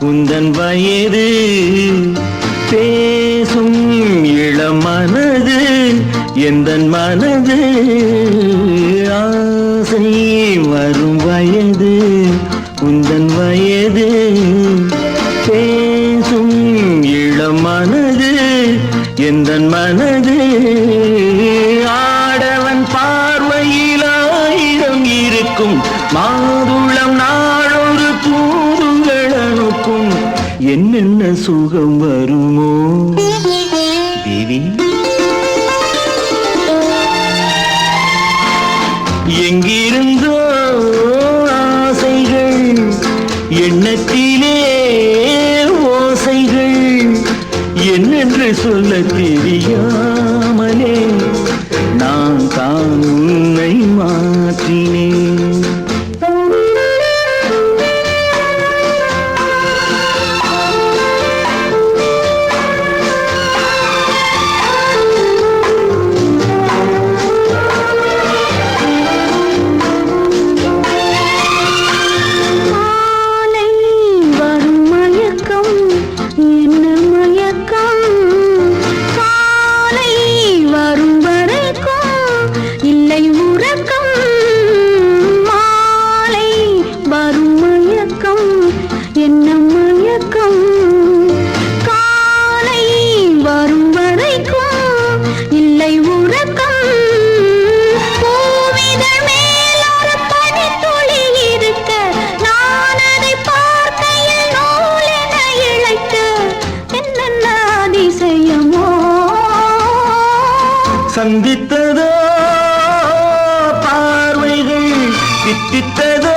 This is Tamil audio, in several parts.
உந்தன் வயது பேசும் இளமனது எந்தன் மனது ஆசை வரும் வயது உந்தன் வயது பேசும் இளமனது எந்தன் மனது ஆடவன் பார்வையில் ஆயிரம் இருக்கும் மாதுளம் நாளொரு தூதுகள் அனுப்பும் என்னென்ன சுகம் வருமோ தேவி எங்கிருந்தோ ஆசைகள் எண்ணத்திலே ஓசைகள் என்னென்று சொல்ல தெரியாமலே நான் தான் உன்னை மாற்றினேன். சந்தித்ததோ பார்வைகள் தித்தித்ததோ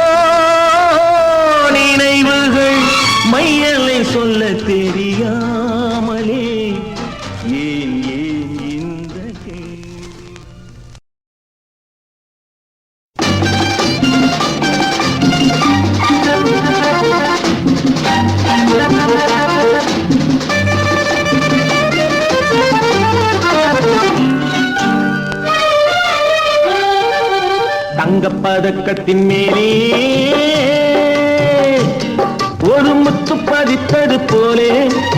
நினைவுகள் மையலை சொல்ல தெரியாமலே ஏன் ஏன் இந்த தங்கப்பதக்கத்தின் மேலே ஒரு முத்து பதித்தது போலே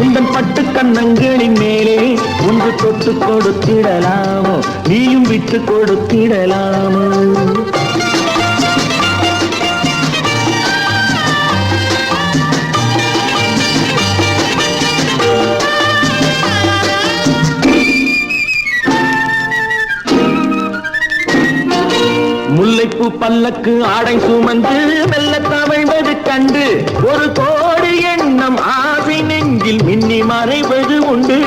உந்தன் பட்டு கண்ணங்களின் மேலே ஒன்று தொட்டு கொடுத்திடலாமோ நீயும் விட்டு கொடுத்திடலாமோ முல்லைப்பூ பல்லக்கு ஆடை சுமந்து மெல்ல தவழ்வது கண்டு ஒரு கோடி எண்ணம் ஆசை நெஞ்சில் மின்னி மறைவது உண்டு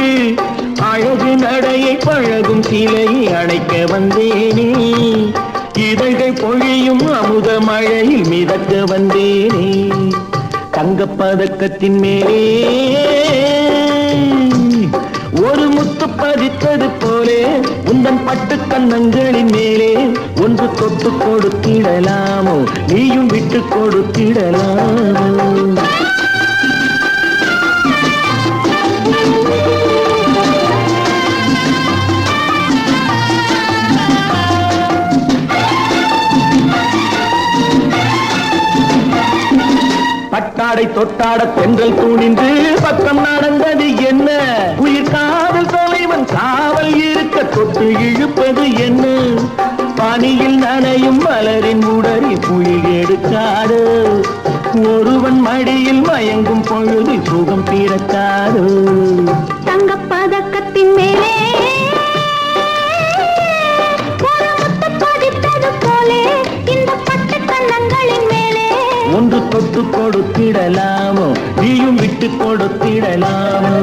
அழகு நடையை பழகும் சிலையை அடைக்க வந்தேனே இதழ்கள் பொழியும் அமுத மழையில் மிதக்க வந்தேனே தங்கப்பதக்கத்தின் மேலே ஒரு முத்து பதித்தது போலே உந்தன் பட்டு கண்ணங்களின் மேலே ஒன்று தொட்டு கொடுத்திடலாமோ நீயும் விட்டு கொடுத்திடலாமோ பட்டாடை தொட்டாட தென்றல் தூணின்று பக்கம் நடந்தது என்ன உயிர் காதல் தலைவன் காவல் இருக்க தொட்டு இழுப்பது என்ன பனியில் நனையும் மலரின் உடலில் புயல் எடுக்காது ஒருவன் மடியில் மயங்கும் பொழுது சுகம் பிறக்காது தங்கப்பதக்கத்தின் மேலே ஒன்று தொட்டு கொடுத்திடலாமோ நீயும் விட்டு கொடுத்திடலாமோ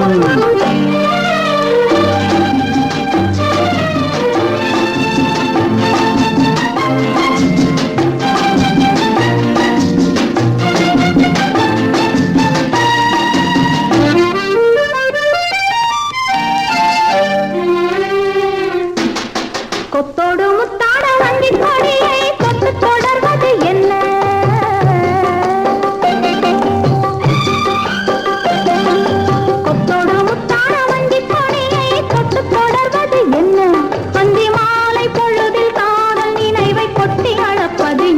கொத்தோடு முத்தாட வண்டி கொடியை கொத்து தொடர்வது என்ன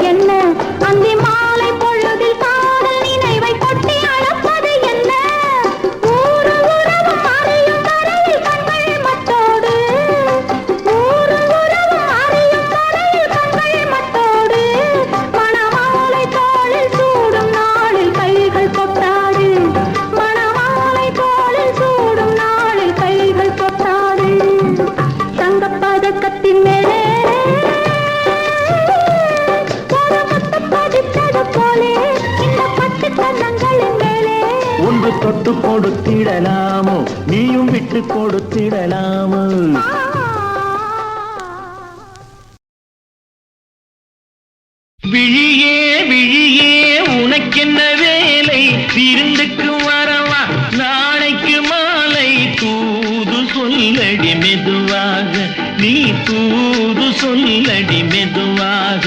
என்ன தொட்டு கொடுத்திடலாமோ நீயும் விட்டு கொடுத்திடலாமோ விழியே விழியே உனக்கென்ன வேலை விருந்துக்கு வரவா நாளைக்கு மாலை தூது சொல்லடி மெதுவாக நீ தூது சொல்லடி மெதுவாக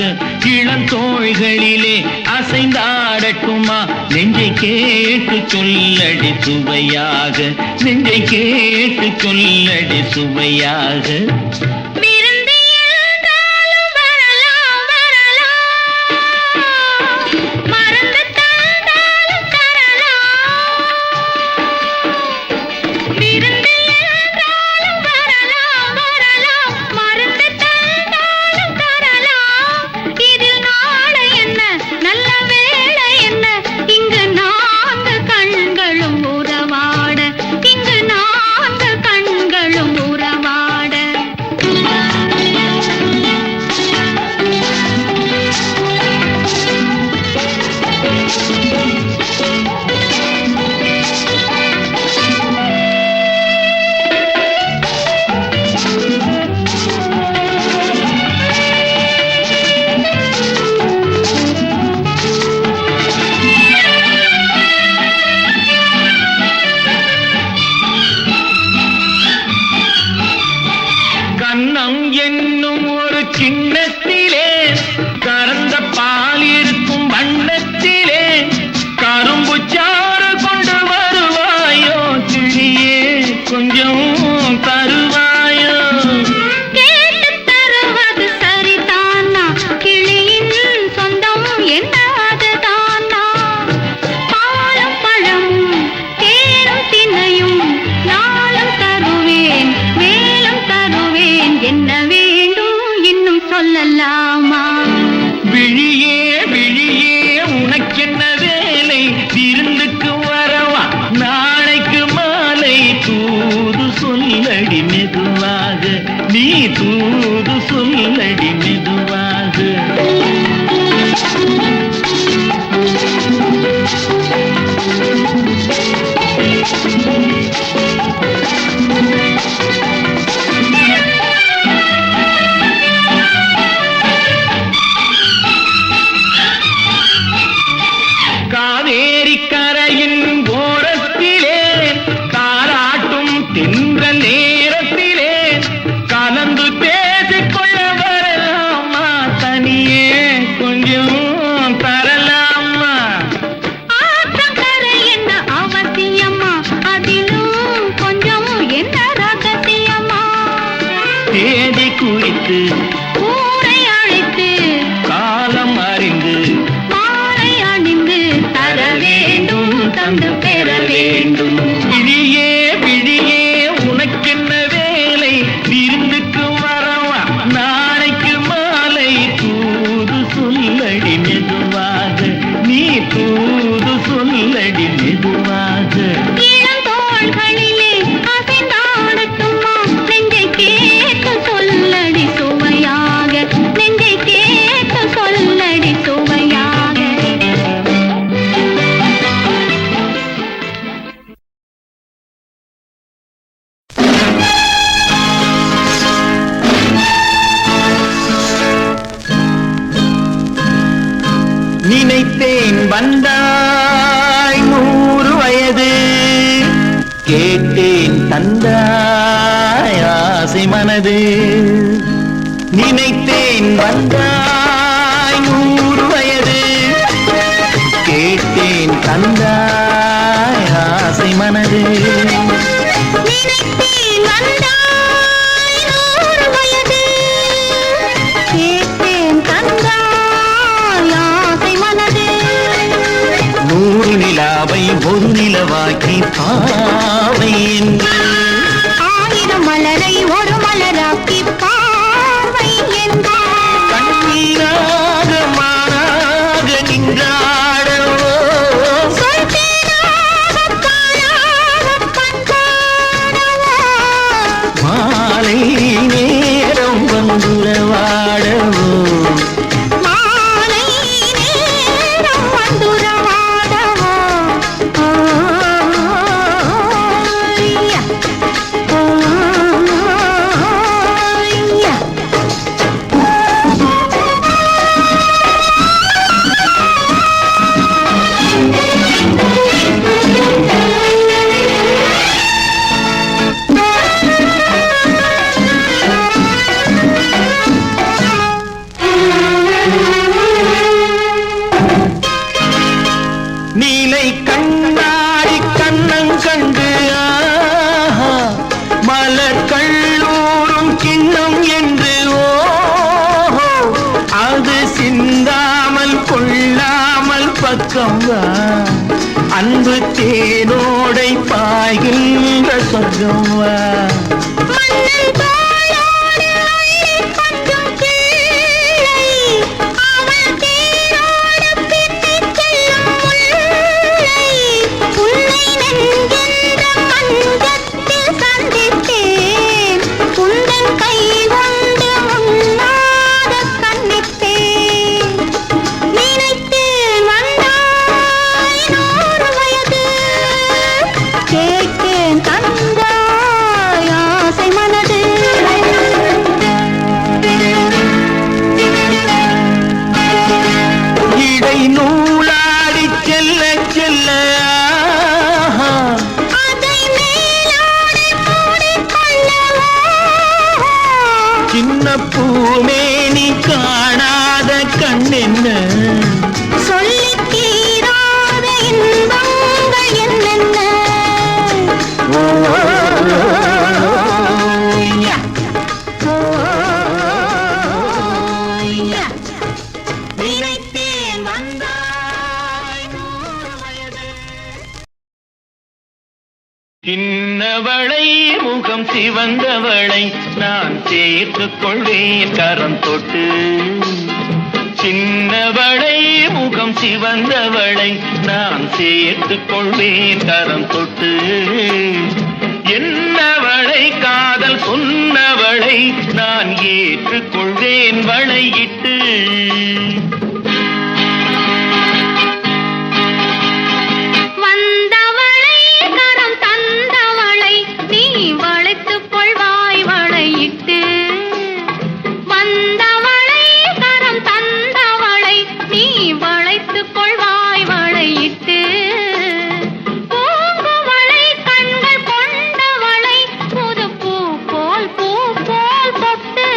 இளந்தோள்களிலே அசைந்தாடட்டுமா நெஞ்சை கேட்டு சொல்லடி சுவையாக நெஞ்சை கேட்டு சொல்லடி சுவையாக தூது சொல்லடி மெதுவாக காவேரி கரையின் ஓரத்திலே தாராட்டும் தின்ற நேரத்திலே கலந்து பேசிக்கொள்ள வரலாமா தனியே கொஞ்சம் தரலாமா ஆற்றங்கரை என்ன அவசியமா அதிலும் கொஞ்சம் என்ன ரகசியமா தேதி குறித்து ஊரை அழைத்து காலம் அறிந்து மாலை அணிந்து தர வேண்டும் தந்து பெற வேண்டும் விழியே விழியே உனக்கென்ன வேலை விருந்துக்கு வரவா நாளைக்கு மாலை தூது சொல்லடி மெதுவாக நீ தூது சொல்லடி மெதுவாக இளந்தோள்களிலே அசைந்தாடட்டுமா நெஞ்சை கேட்க சொல்லடி சுவையாக நெஞ்சை கேட்க சொல்லடி சுவையாக நினைத்தேன் வந்தாய் 100 வயது கேட்டேன் தந்தாய் ஆசை மனது நினைத்தேன் வந்தாய் 100 வயது கேட்டேன் தந்தாய் ஆசை மனது நினைத்தேன் வந்தாய் 100 வயது கேட்டேன் தந்தாய் ஆசை மனது 100 நிலாவை ஒரு நிலவாக்கி பாவை என்று 1000 மலரை ஒரு மலராக்கி பார்வை என்றார் கண்ணீராக மாறாக நின்றாடவோ சொல்பேனாகப் காணாகப் கண்காணவோ மாலை நேரம் வந்துறவாடவோ மாலை நேரம் வந்துறவாடவோ பக்கம் வா அன்பு தேனோடை பாய்கின்ற சொர்க்கம் வா மன்னன் தோளோடு அள்ளிக் கொஞ்சும் பிள்ளை, அவள் தேரோடு பின்னிச் செல்லும் முல்லை. உன்னை நெஞ்சென்ற மஞ்சத்தில் சந்தித்தேன், உந்தன் கை கொண்டு உண்ணாத கண்ணித்தேன். நினைத்தேன் வந்தாய் 100 வயது, கேட்டேன் தந்தாய் ஆசை மனது. இடை நூலாடி செல்ல செல்ல ஆஹா, அதை மேலோடு மூடிக்கொள்ளவா? சின்ன பூமேனி காணாத கண்ணென்ன சொல்லித் தீராத இன்பங்கள் என்னென்ன. நினைத்தேன் வந்தாய் 100 வயது. சின்னவளை முகம் சிவந்தவளை நான் சேர்த்துக் கொள்வேன் கரம் தொட்டு சின்னவளை முகம் சிவந்தவளை நான் சேர்த்துக் கொள்வேன் கரம் தொட்டு என்னவளை காதல் சொன்னவளை நான் ஏற்றுக்கொள்வேன் வளையிட்டு வந்தவளை கரம் தந்தவளை நீ வளைத்துக் கொள்வாய் வளையிட்டு. வந்தவளை கரம் தந்தவளை நீ வளைத்துக் கொள்வாய் வளையிட்டு. பூங்குவளை கண்கள் கொண்டவளை புது பூ போல் தொட்டு.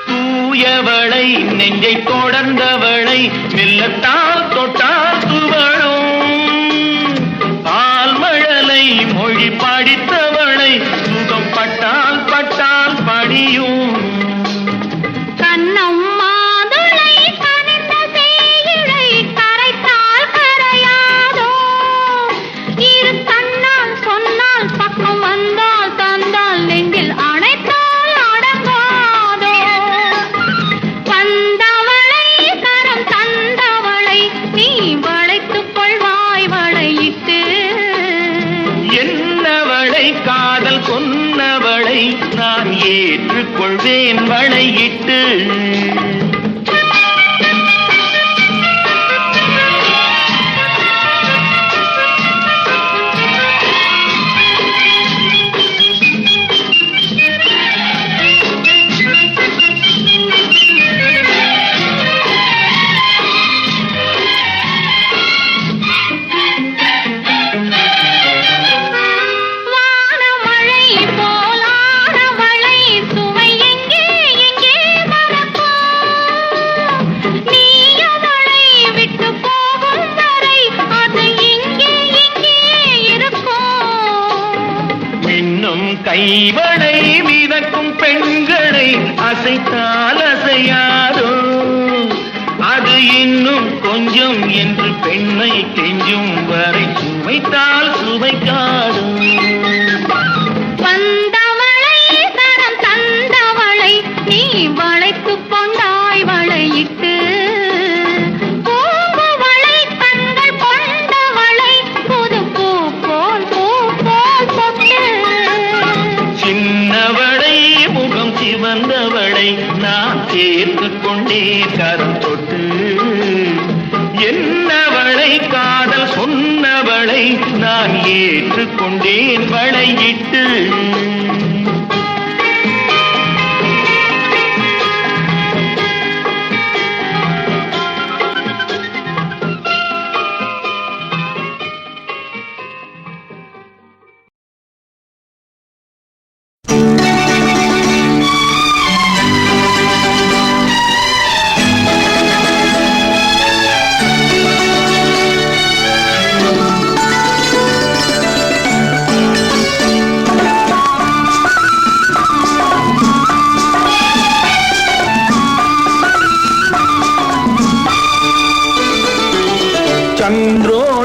தூயவளை நெஞ்சை தொடர்ந்தவளை மெல்லத்தால் தொட்டால் துவழும் பால்மழலை மொழி படித்தவளை முகம் பட்டால் பட்டால் படியும் கண்ணம் மாதுளை கனிந்த சேயிழை கரைத்தால் கரையாதோ. இரு கண்ணால் சொன்னால் பக்கம் வந்தால் தந்தால் நெஞ்சில் அணைத்தால் அடங்காதோ. வந்தவளை கரம் தந்தவளை நீ வளைத்துக் கொள்வாய் வளையிட்டு. என்னவளை காதல் சொன்னவளை நான் ஏற்றுக்கொள்வேன் வளையிட்டு வானமழை போலானவளை சுவை எங்கே எங்கே மறக்கும். நீ அவளை விட்டு போகும் வரை அது எங்கே எங்கே இருக்கும். மின்னும் கைவளை மிதக்கும் பெண்களை அசைத்தால் அசையாதோ அது இன்னும் கொஞ்சம் என்று பெண்ணை கெஞ்சும் வரை சுவைத்தால் சுவைக்காதோ வந்தவளை கரம் தந்தவளை நீ வளைத்துக் கொண்டாய் வளையிட்டு. பூங்குவளை கண்கள் கொண்டவளை புது பூ போல் தொட்டு. சின்னவளை முகம் சிவந்தவளை நான் சேர்த்துக் கொண்டே கரம் தொட்டு என்னவளை காதல் சொன்னவளை நான் ஏற்றுக்கொண்டேன் வளையிட்டு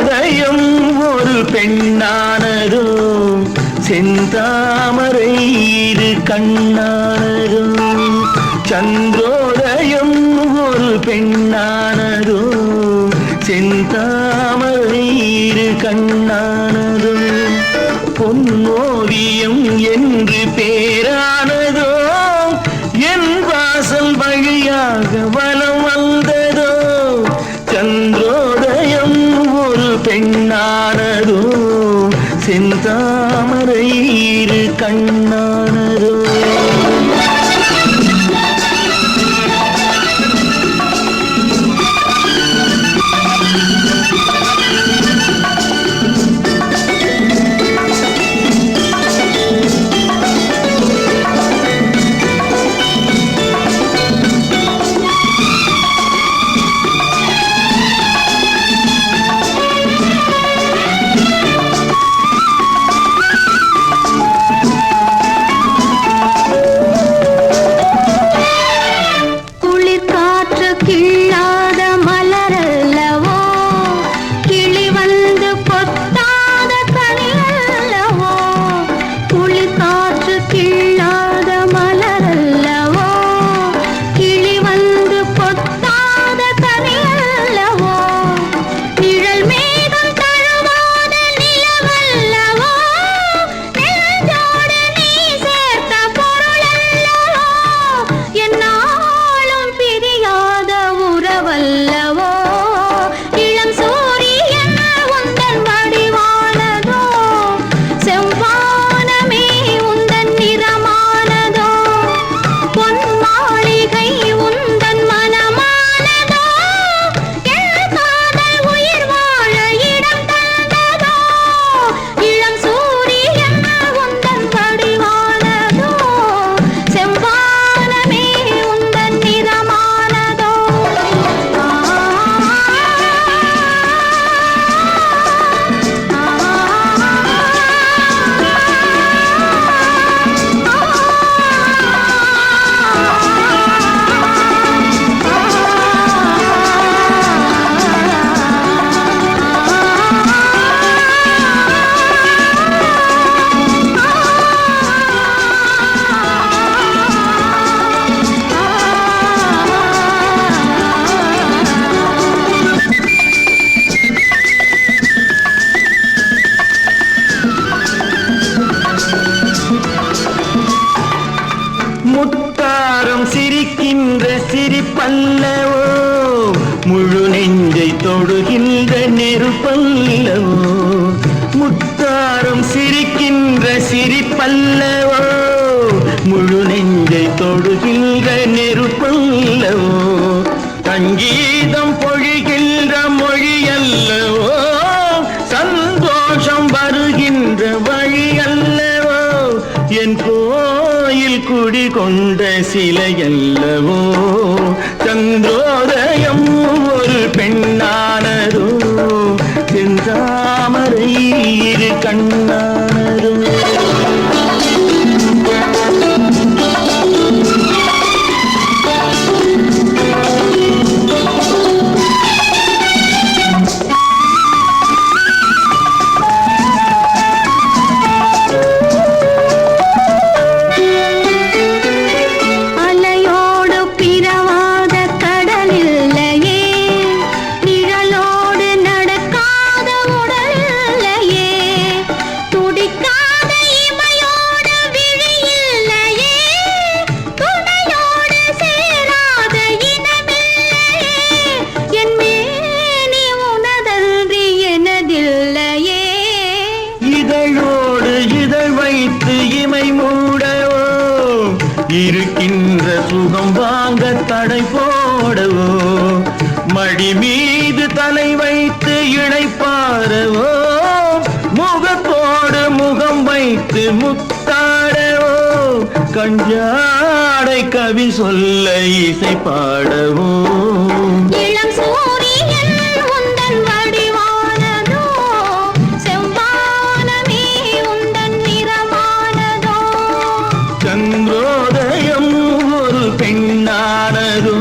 சந்திரோதயம் ஒரு பெண்ணானதோ செந்தாமரை இரு கண்ணானதோ சந்திரோதயம் ஒரு பெண்ணானதோ செந்தாமரை இரு கண்ணானதோ பொன்னோவியம் என்று பேரானதோ என் வாசல் வழியாக வலம் வந்ததோ சந்திரோதயம் ஒரு பெண்ணானதோ செந்தாமரை இரு கண்ணானதோ முத்தாரம் சிரிக்கின்ற சிரிப்பல்லவோ முழு நெஞ்சை தொடுகின்ற நெருப்பல்லவோ முத்தாரம் சிரிக்கின்ற சிரிப்பல்லவோ முழு நெஞ்சை தொடுகின்ற நெருப்பல்லவோ சங்கீதம் பொழிகின்ற மொழியல்லவோ சந்தோஷம் வருகின்ற வழியல்லவோ என் கோயில் குடிகொண்ட சிலையல்லவோ சந்திரோதயம் ஒரு பெண்ணானதோ செந்தாமரை இரு கண்ணானதோ இருக்கின்ற சுகம் வாங்க தடை போடவோ மடி மீது தலை வைத்து இணைப்பாரவோ முகத்தோடு முகம் வைத்து முத்தாடவோ கஞ்சாடை கவி சொல்ல இசை பாடவோ இளம் சூரியன் உந்தன் வடிவானதோ செவ்வானமே உந்தன் நிறமானதோ சந்திரோதயம் ஒரு பெண்ணானதோ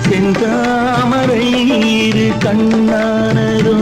செந்தாமரை இரு கண்ணானதோ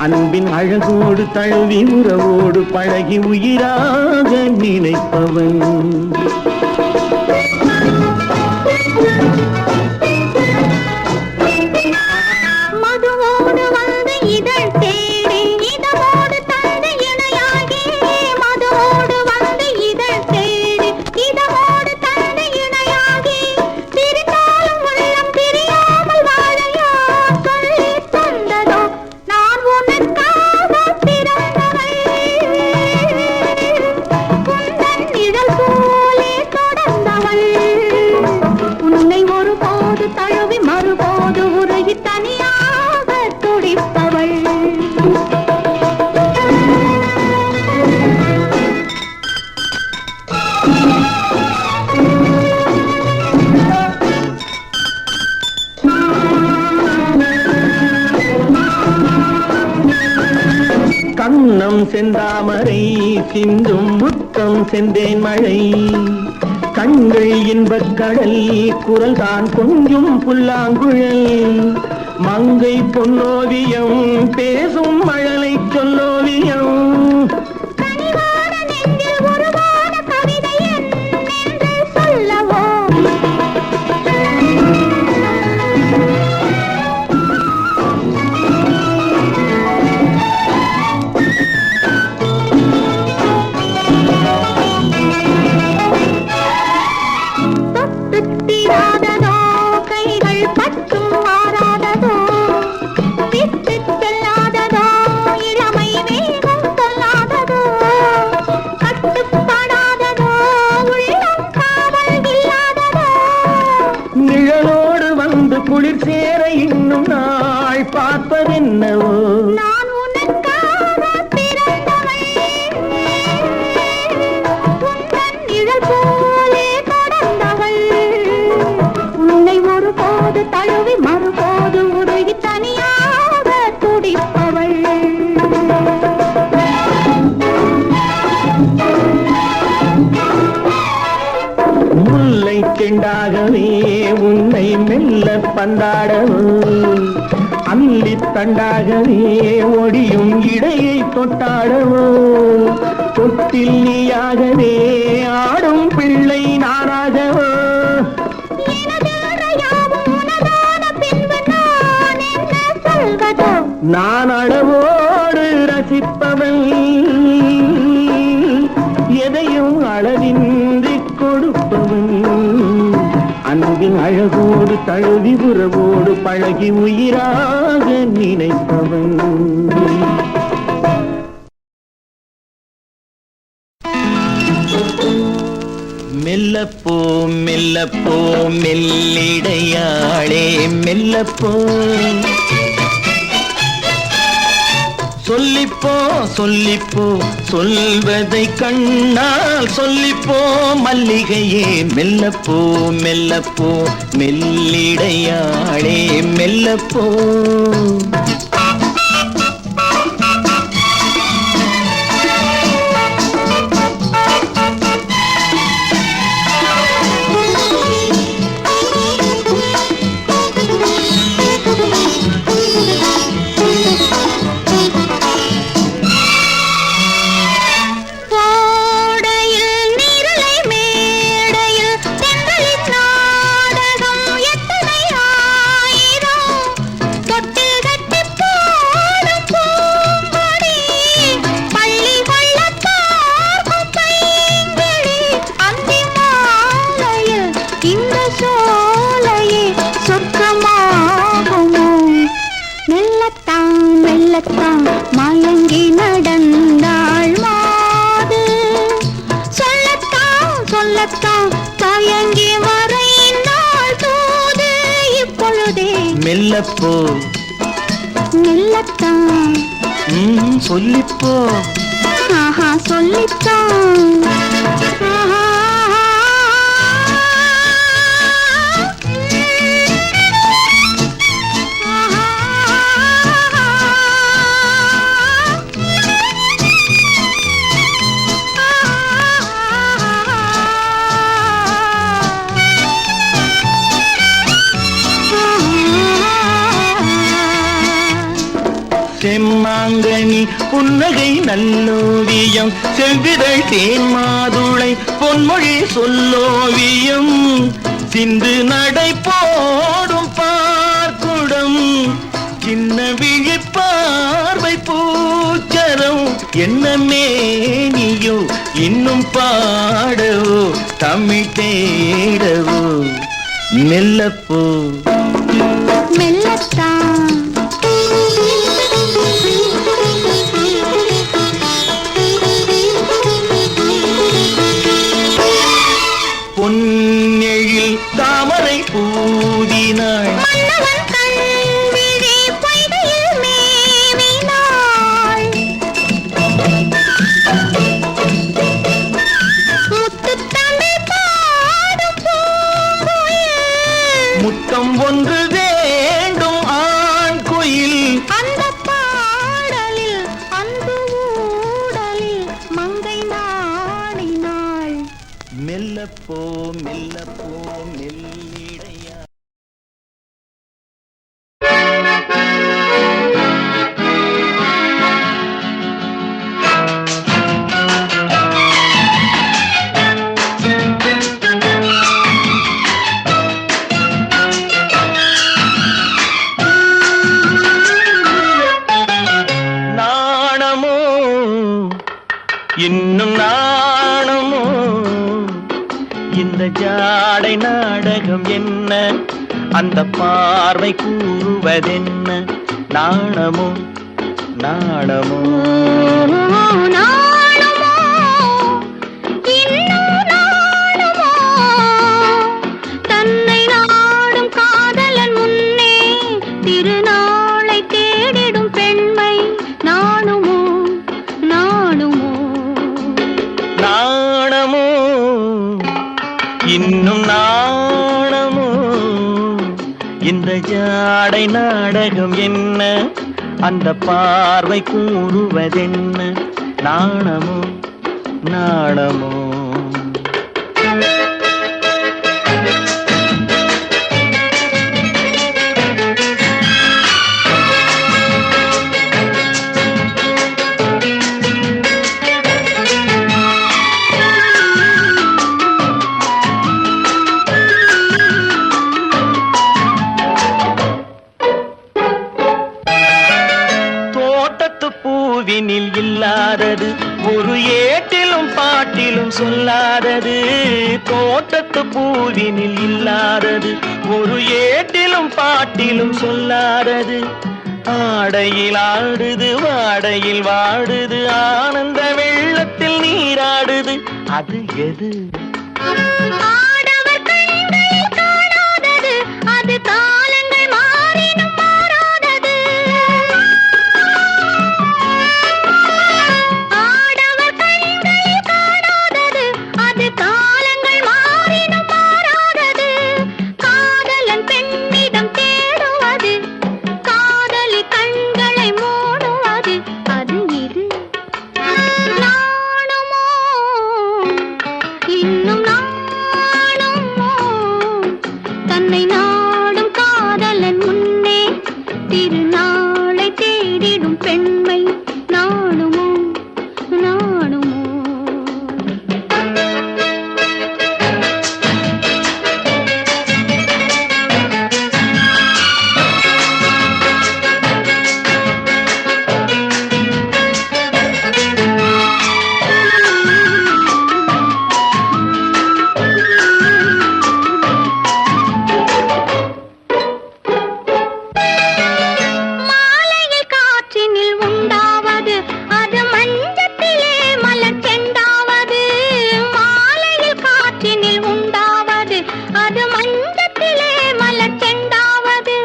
அன்பின் அழகோடு தழுவி உறவோடு பழகி உயிராக நினைப்பவன். மதுவோடு வந்து இதழ் தேடி இதமோடு தந்து இணையாகி, மதுவோடு வந்து இதழ் தேடி இதமோடு தந்து இணையாகி, பிரிந்தாலும் உள்ளம் பிரியாமல் வாழையா சொல்லி தந்ததோ நான் உனக்காக பிறந்தவள். உந்தன் நிழல் போலே தொடர்ந்தவள். உன்னை ஒருபோது தழுவி மறுபோது உருகி தனியாக துடிப்பவள். கண்ணம் செந்தாமரை சிந்தும் முத்தம் செந்தேன் மழை, கண்கள் இன்பக் கடல் குரல் தான் கொஞ்சும் புல்லாங்குழல், மங்கை பொன்னோவியம் பேசும் மழலை சொல்லோவியம். கனிவான நெஞ்சில் உருவான கவிதை என்னென்று சொல்லவோ? தொட்டுத்திராததோ கைகள் பற்றும் மாறாததோ, விட்டுச் செல்லாததோ இளமை வேகம் சொல்லாததோ, கட்டுப்படாததோ உள்ளம் காவல் இல்லாததோ. நிழலோடு வந்து குளிர் சேர இன்னும் நாள் பார்ப்பதென்னவோ? நான் உனக்காக பிறந்தவள். உந்தன் நிழல் போலே தொடர்ந்தவள். உன்னை ஒருபோது தழுவி மறுபோது உருகி தனியாக துடிப்பவள். முல்லை செண்டாகவே உன்னை மெல்ல பந்தாடவோ, அள்ளித் தண்டாகவே ஒடியும் இடையை தொட்டாடவோ, தொட்டில் நீயாகவே ஆடும் பிள்ளை நானாகவோ. எனதேறையாவும் உனதான பின்பு நான் என்ன சொல்வதோ? நான் அளவோடு ரசிப்பவன், எதையும் அளவின்றி கொடுப்பவன், அன்பின் அழகோடு தழுவி உறவோடு பழகி உயிராக நினைப்பவன். மெல்லப்போ மெல்லப்போ மெல்லிடையாளே மெல்லப்போ, சொல்லிப்போ சொல்லிப்போ சொல்வதை கண்ணால் சொல்லிப்போ மல்லிகையே மெல்லப்போ மெல்லப்போ மெல்லிடையாளே மெல்லப்போ. கோடையில் நீரலை மேடையில் தென்றலின் நாடகம் எத்தனை ஆயிரம், தொட்டில் கட்டிப் போடும் பூங்கொடி, பள்ளி கொள்ளப் பார்க்கும் பைங்கிளி, அந்தி மாலையில் இந்த சோலையே சொர்க்கமாகுமோ? மெல்லத்தான் மெல்லத்தான் மயங்கி நடந்தாள் மாது, சொல்லத்தான் சொல்லத்தான் தயங்கி மறைந்தாள் தூது. இப்பொழுதே மெல்லப்போ மெல்லத்தான் சொல்லிப்போ. ஆஹா சொல்லித்தான். ஆஹா பூங்கனி புன்னகை நல்லோவியம் செவ்விதழ் தேன் மாதுளை பொன்மொழி சொல்லோவியம் சிந்து நடை போடும் பார்க்குடம் சின்ன விழிப்பார்வை பூச்சரம் என்ன மேனியோ இன்னும் பாடவோ தமிழ் தேடவோ மெல்லப்போ மெல்லத்தான் பொன்னெழில் தாமரை பூதினாள் மன்னவன் கண்விழி பொய்கையில் மேவினாள் முத்துத்தமிழ் பாடும் பூங்குயில் முத்தம் ஒன்று வேண்டும் ஆண் குயில் அந்த பாடலில் அன்பு ஊடலில் மங்கை நாடினாள் மெல்லப்போ மெல்லப்போ மெல்லிடையா நாணமோ இன்னும் நாணமோ இந்த ஜாடை நாடகம் என்ன அந்த பார்வை கூறுவதென்ன நாணமோ நாணமோ நாணமோ இன்னும் நாணமோ தன்னை நாடும் காதலன் முன்னே திருநாளை தேடிடும் பெண்மை நாணுமோ நாணுமோ நாணமோ இன்னும் நாணமோ இந்த ஜாடை நாடகம் என்ன அந்த பார்வை கூறுவதென்ன நாணமோ நாணமோ தோட்டத்து பூவினில் இல்லாதது ஒரு ஏட்டிலும் பாட்டிலும் சொல்லாதது தோட்டத்து பூவினில் இல்லாதது ஒரு ஏட்டிலும் பாட்டிலும் சொல்லாதது ஆடையில் ஆடுது வாடையில் வாடுது ஆனந்த வெள்ளத்தில் நீராடுது அது எது ஆடவர் கண்களில் காணாதது அது காலங்கள் மாறினும் மாறாதது ஆடவர் கண்களில் காணாதது அது காலங்கள் மாறினும் மாறாதது காதலன் பெண்ணிடம் தேடுவது காதலி கண்களை மூடுவது அது இது நாணுமோ இன்னும் நாணுமோ தன்னை நாடும் காதலன் முன்னே திருநாளை தேடிடும் பெண்மை நாணுமோ நாணுமோ மாலையில் காற்றினில் உண்டாவது அது மஞ்சத்திலே மலர் செண்டாவது மாலையில் காற்றினில் உண்டாவது அது மஞ்சத்திலே மலர் செண்டாவது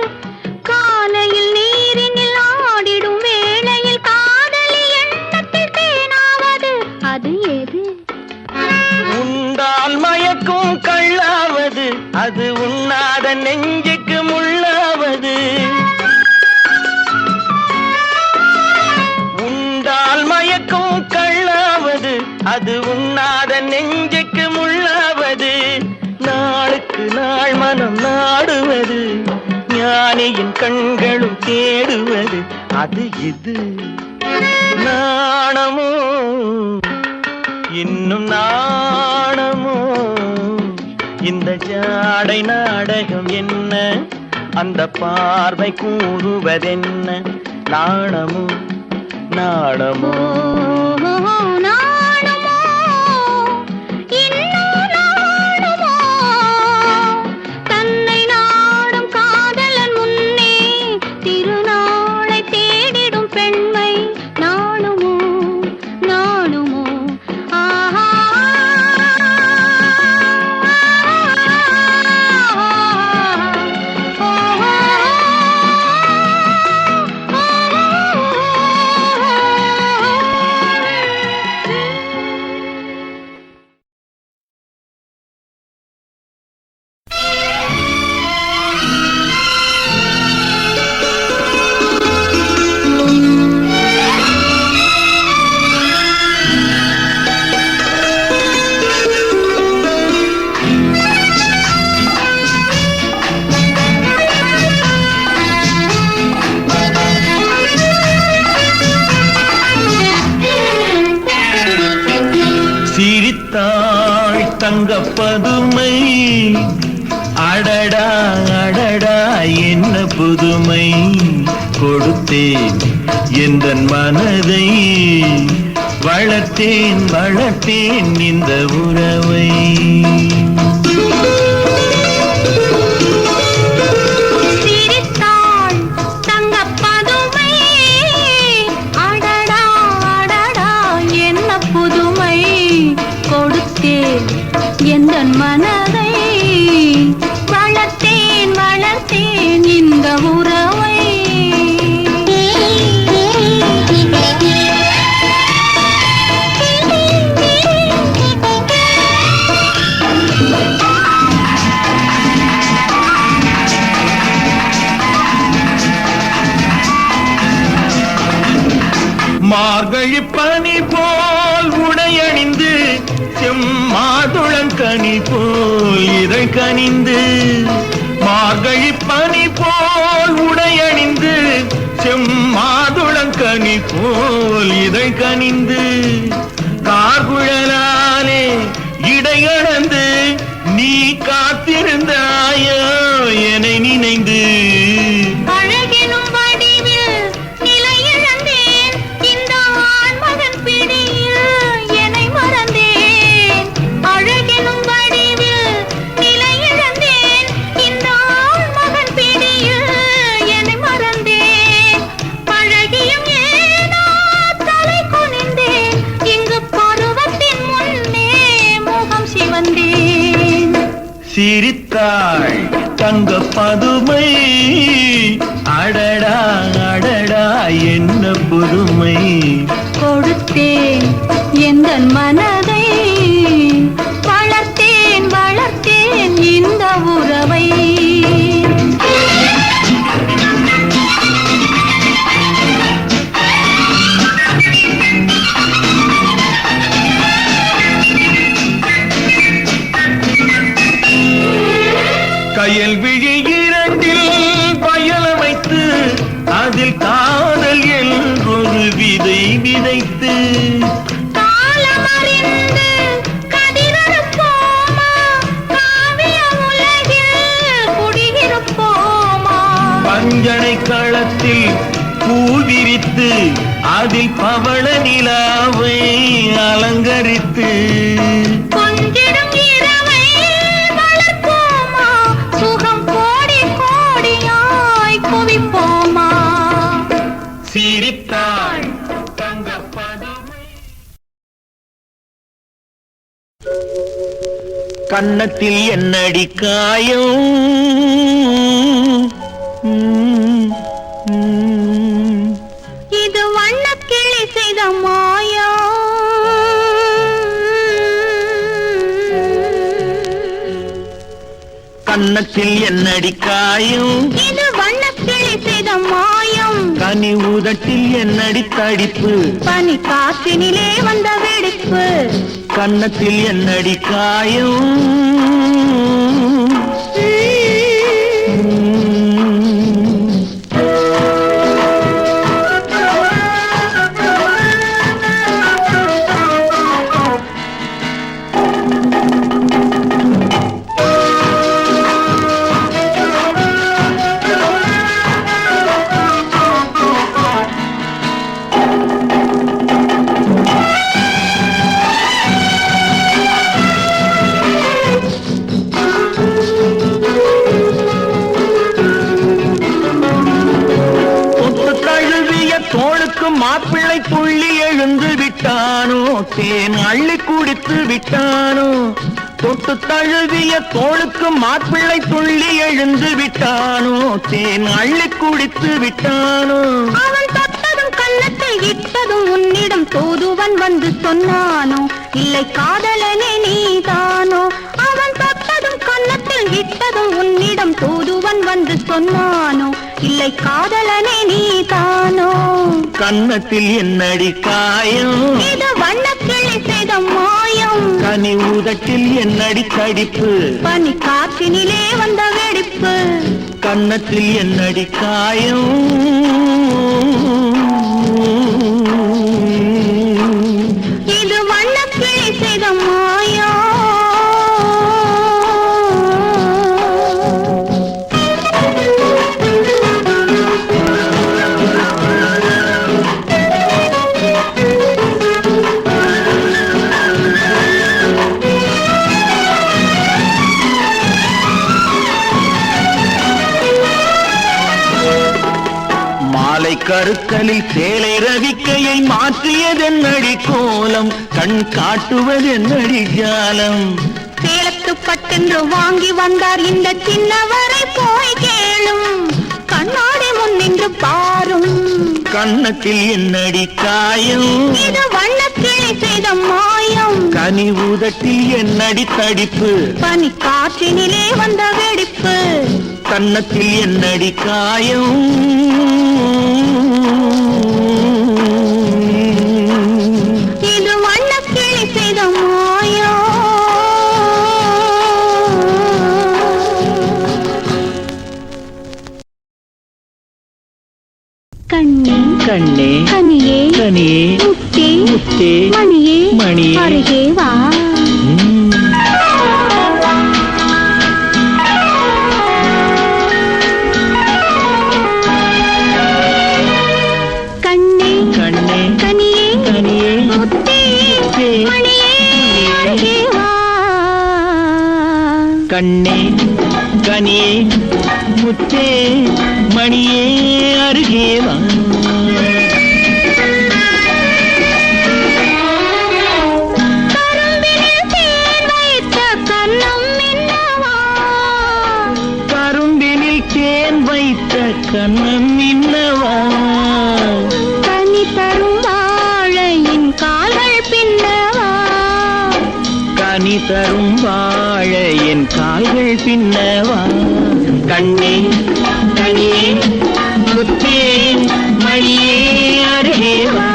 காலையில் நீரினில் ஆடிடும் வேளையில் காதலி எண்ணத்தில் தேனாவது அது எது உண்டால் மயக்கும் கள்ளாவது அது உண்ணாத நெஞ்சுக்கு முள்ளாவது உண்டால் மயக்கும் கள்ளாவது அது உண்ணாத நெஞ்சுக்கு முள்ளாவது நாளுக்கு நாள் மனம் நாடுவது ஞானியின் கண்களும் தேடுவது அது இது நாணமோ இன்னும் நாணமோ இந்த ஜாடை நாடகம் என்ன அந்த பார்வை கூறுவதென்ன நாணமோ நாணமோ சிரித்தாள் தங்கப்பதுமை அடடா அடடா என்ன புதுமை கொடுத்தேன் எந்தன் மனதை வளர்த்தேன் வளர்த்தேன் இந்த உறவை எந்தன் மனதை வளர்த்தேன் வளர்த்தேன் இந்த உறவை மார்கழி பனி போல் உடையணிந்து செம்மாதுளங்கனி போல் இதை கனிந்து மார்கழி பனி போல் உடையணிந்து செம்மாதுளங்கனி போல் இதை கனிந்து கார்குழலாலே இடையளந்து நீ காத்திருந்தாயோ என்னை நினைந்து சிரித்தாள் தங்க பதுமை அடடா அடடா என்ன புதுமை கொடுத்தேன் எந்தன் மனதை வளர்த்தேன் வளர்த்தேன் இந்த உறவை கயல் விழி இரண்டில் பயலமைத்து அதில் காதல் என்றொரு விதை விதைத்து காலமறிந்து கதிரறுப்போமா காவிய உலகில் குடியிருப்போமா பஞ்சனை களத்தில் பூவிரித்து அதில் பவள நிலாவை அலங்கரித்து கொஞ்சிடும் இரவை வளர்ப்போமா சுகம் கோடி கோடியாய் குவிப்போமா சிரித்தாள் தங்க பதுமை கன்னத்தில் என்னடி காயம் இது வண்ணக்கிளி செய்த மாயா கன்னத்தில் என்னடி காயம் இது வண்ணக்கிளி செய்த மாயம் கனி உதட்டில் என்னடி தடிப்பு பனி காற்றினிலே வந்த வெடிப்பு கன்னத்தில் என்னடி காயம் எழுந்து விட்டானோ தேன் அள்ளி குடித்து விட்டானோ தொட்டு தழுவிய தோளுக்கு மாப்பிள்ளை துள்ளி எழுந்து விட்டானோ தேன் அள்ளி குடித்து விட்டானோ அவன் தொட்டதும் கன்னத்தை இட்டதும் உன்னிடம் தூதுவன் வந்து சொன்னானோ இல்லை காதலனே நீதானோ அவன் தொட்டதும் கன்னத்தில் இட்டதும் உன்னிடம் தூதுவன் வந்து சொன்னானோ இல்லை காதலனே நீதானோ கன்னத்தில் என்னடி காயம் இது வண்ணக்கிளி செய்த மாயம் கனி உதட்டில் என்னடி தடிப்பு பனி காற்றினிலே வந்த வெடிப்பு கன்னத்தில் என்னடி காயம் இது வண்ணக்கிளி செய்த மாயம் கருக்கலில் சேலை ரவிக்கையை மாற்றியதென்னடி கோலம் கண் காட்டுவதென்னடி ஜாலம் சேலத்து பட்டென்று வாங்கி வந்தார் இந்த சின்னவரை போய் கேளும் கண்ணாடி முன் நின்று பாரும் கன்னத்தில் என்னடி காயம் இது வண்ணக்கிளி செய்த மாயம் கனி உதட்டில் என்னடி தடிப்பு பனி காற்றினிலே வந்த வெடிப்பு கன்னத்தில் என்னடி காயம் இது வண்ணக்கிளி செய்த மாயம் கண்ணே கண்ணே கனியே கனியே முத்தே முத்தே மணியே மணியே அருகே வா கண்ணே கண்ணே கனியே கனியே முத்தே மணியே அருகே வா கண்ணே கனியே முத்தே மணியே அருகே வா கரும்பினில் தேன் வைத்த கண்ணம் என்னவா கரும்பினில் தேன் வைத்த கண்ணம் இன்னவா கனி தரும் வாழையின் கால்கள் பின்னவா கனி தரும் வாழை என் கால்கள் பின்னவா கண்ணே கனியே முத்தே மணியே அருகே வா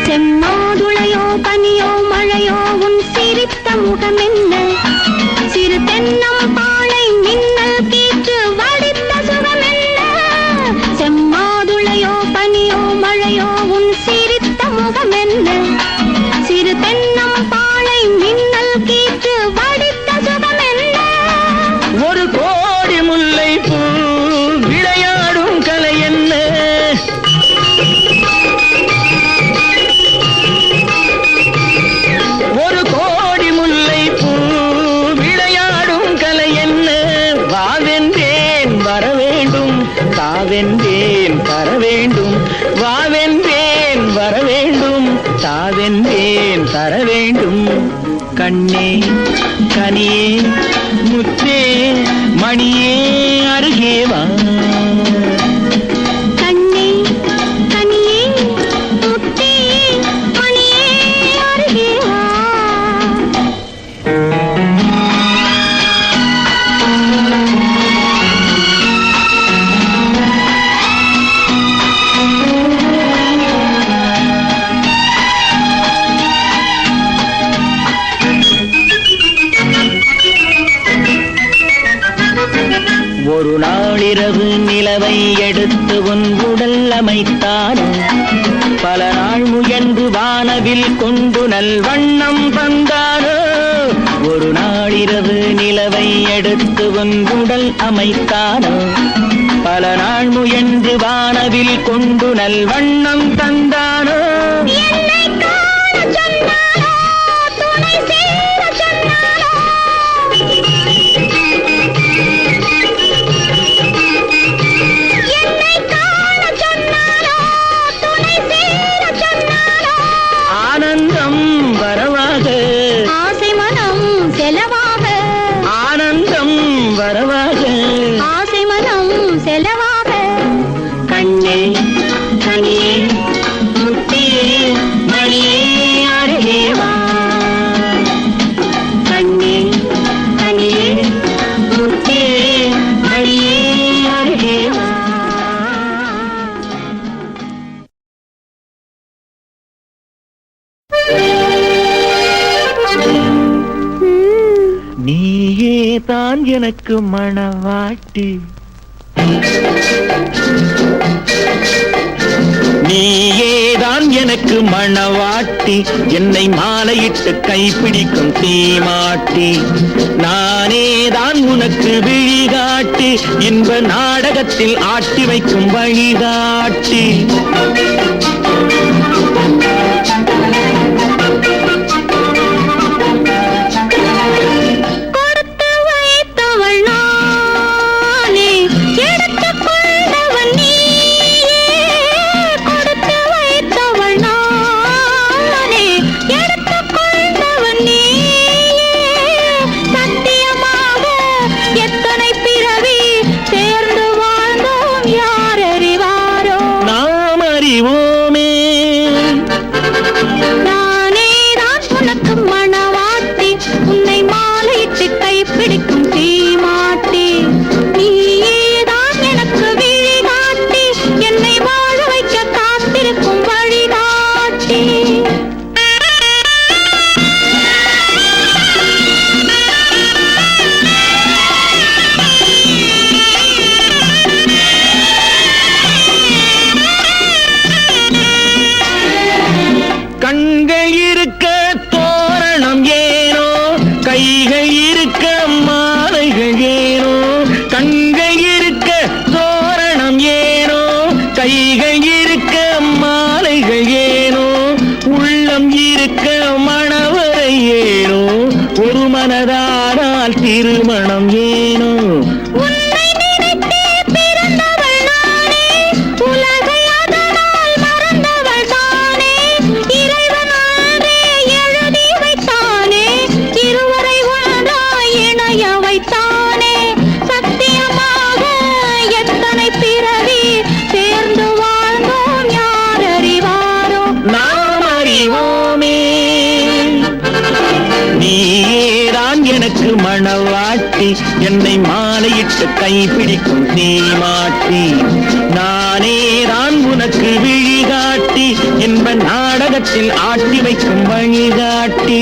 செம்மாதுளையோ பனியோ மழையோ உன் சிரித்த முகமென்ன சிறு தென்னம் பாளை மின்னல் கீற்று வடித்த சுகமென்ன செம்மாதுளையோ பனியோ மழையோ உன் சிரித்த முகமென்ன சிறு தென்னம் பாளை மின்னல் கீற்று வடித்த சுகமென்ன ஒரு கோடி முல்லை பூ விளையாடும் கலை என்ன ஒரு கோடி முல்லை பூ விளையாடும் கலை என்ன வாவென்றேன் வர வேண்டும் தாவென்றேன் தர வேண்டும் வாவென்றேன் வர வேண்டும் தாவென்றேன் தர வேண்டும் கண்ணே கனியே முத்தே மணியே அருகே வா கண்ணே கனியே முத்தே மணியே அருகே வா ஒரு நாளிரவு நிலவை எடுத்து உன் உடல் அமைத்தானோ பல நாள் முயன்று வானவில் கொண்டு நல்வண்ணம் தந்தானோ ஒரு நாளிரவு நிலவை எடுத்து உன் உடல் அமைத்தானோ பல நாள் முயன்று வானவில் கொண்டு நல்வண்ணம் தந்தானோ என்னை நீயே தான் எனக்கு மணவாட்டி, நீயேதான் எனக்கு மணவாட்டி, என்னை மாலையிட்டு கைப்பிடிக்கும் தீமாட்டி, நானேதான் உனக்கு விழிகாட்டி, இன்ப நாடகத்தில் ஆட்டி வைக்கும் வழிகாட்டி. மனதானால் திருமணம் ஏனோ, உன்னை நினைத்தே பிறந்தவள் நானே, உலகை அதனால் மறந்தவள் தானே, இறைவன் அன்றே எழுதி வைத்தானே, இருவரை ஒன்றாய் இணைய வைத்தானே, சத்தியமாக எத்தனை பிறவி சேர்ந்து வாழ்ந்தோம் யார் அறிவாரோ, நாம் அறிவோமே. நீதான் எனக்கு மணவாட்டி, என்னை மாலையிட்டு கைப்பிடிக்கும் தீமாட்டி, நானேதான் உனக்கு விழிகாட்டி, என்ப நாடகத்தில் ஆட்டி வைக்கும் வழிகாட்டி.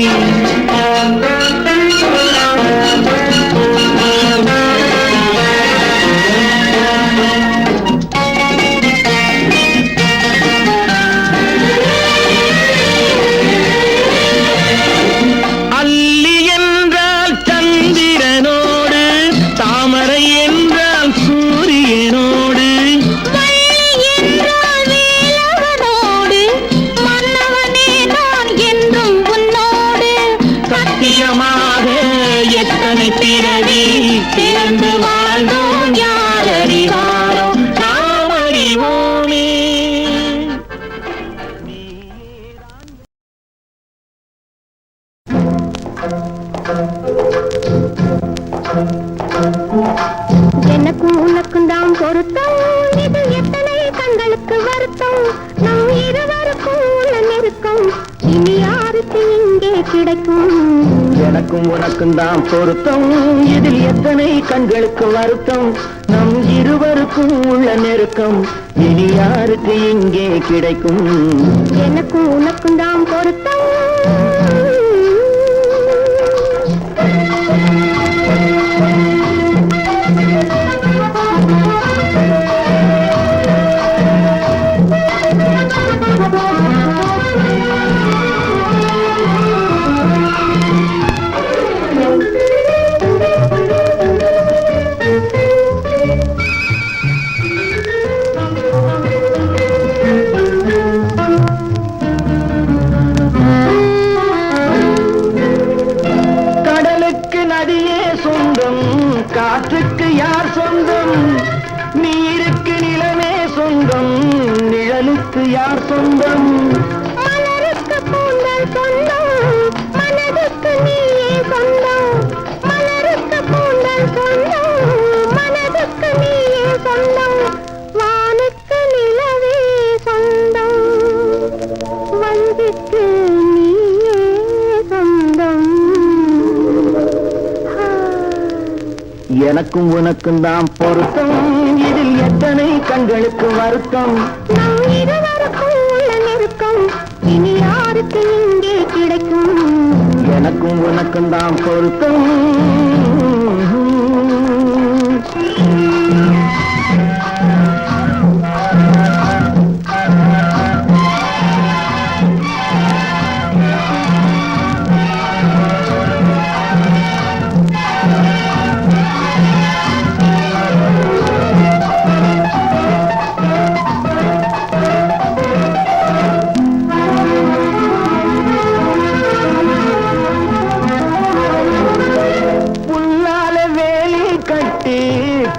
எத்தனை பிறவி சேர்ந்து வாழ்ந்தோம் யார் அறிவாரோ, நாம் அறிவோமே. எனக்கும் உனக்கும் தான் பொருத்தம், இது எத்தனை கண்களுக்கு வருத்தம், நம் இருவருக்கும் உள்ள நெருக்கம் இனி யாருக்கு இங்கே கிடைக்கும். எனக்கும் உனக்கும் தான் பொருத்தம், இதில் எத்தனை கண்களுக்கு வருத்தம், நம் இருவருக்கும் உள்ள நெருக்கம் இனி யாருக்கு இங்கே கிடைக்கும். எனக்கும் உனக்கும் தான் பொருத்தம். காற்றுக்கு யார் சொந்தம், நீருக்கு நிலமே சொந்தம், நிழலுக்கு யார் சொந்தம், மலருக்கு பூந்தல் சொந்தம், மனதுக்கு நீயே சொந்தம், மலருக்கு பூந்தல் சொந்தம், மனதுக்கு நீயே சொந்தம், வானுக்கு நிலவே சொந்தம், வஞ்சிக்கு நீயே சொந்தம். எனக்கும் உனக்கும் தான் பொருத்தம், இதில் எத்தனை கண்களுக்கு வருத்தம், நம் இருவருக்கும் உள்ள நெருக்கம் இனி யாருக்கு இங்கே உனக்கும் தான் பொருத்தம்.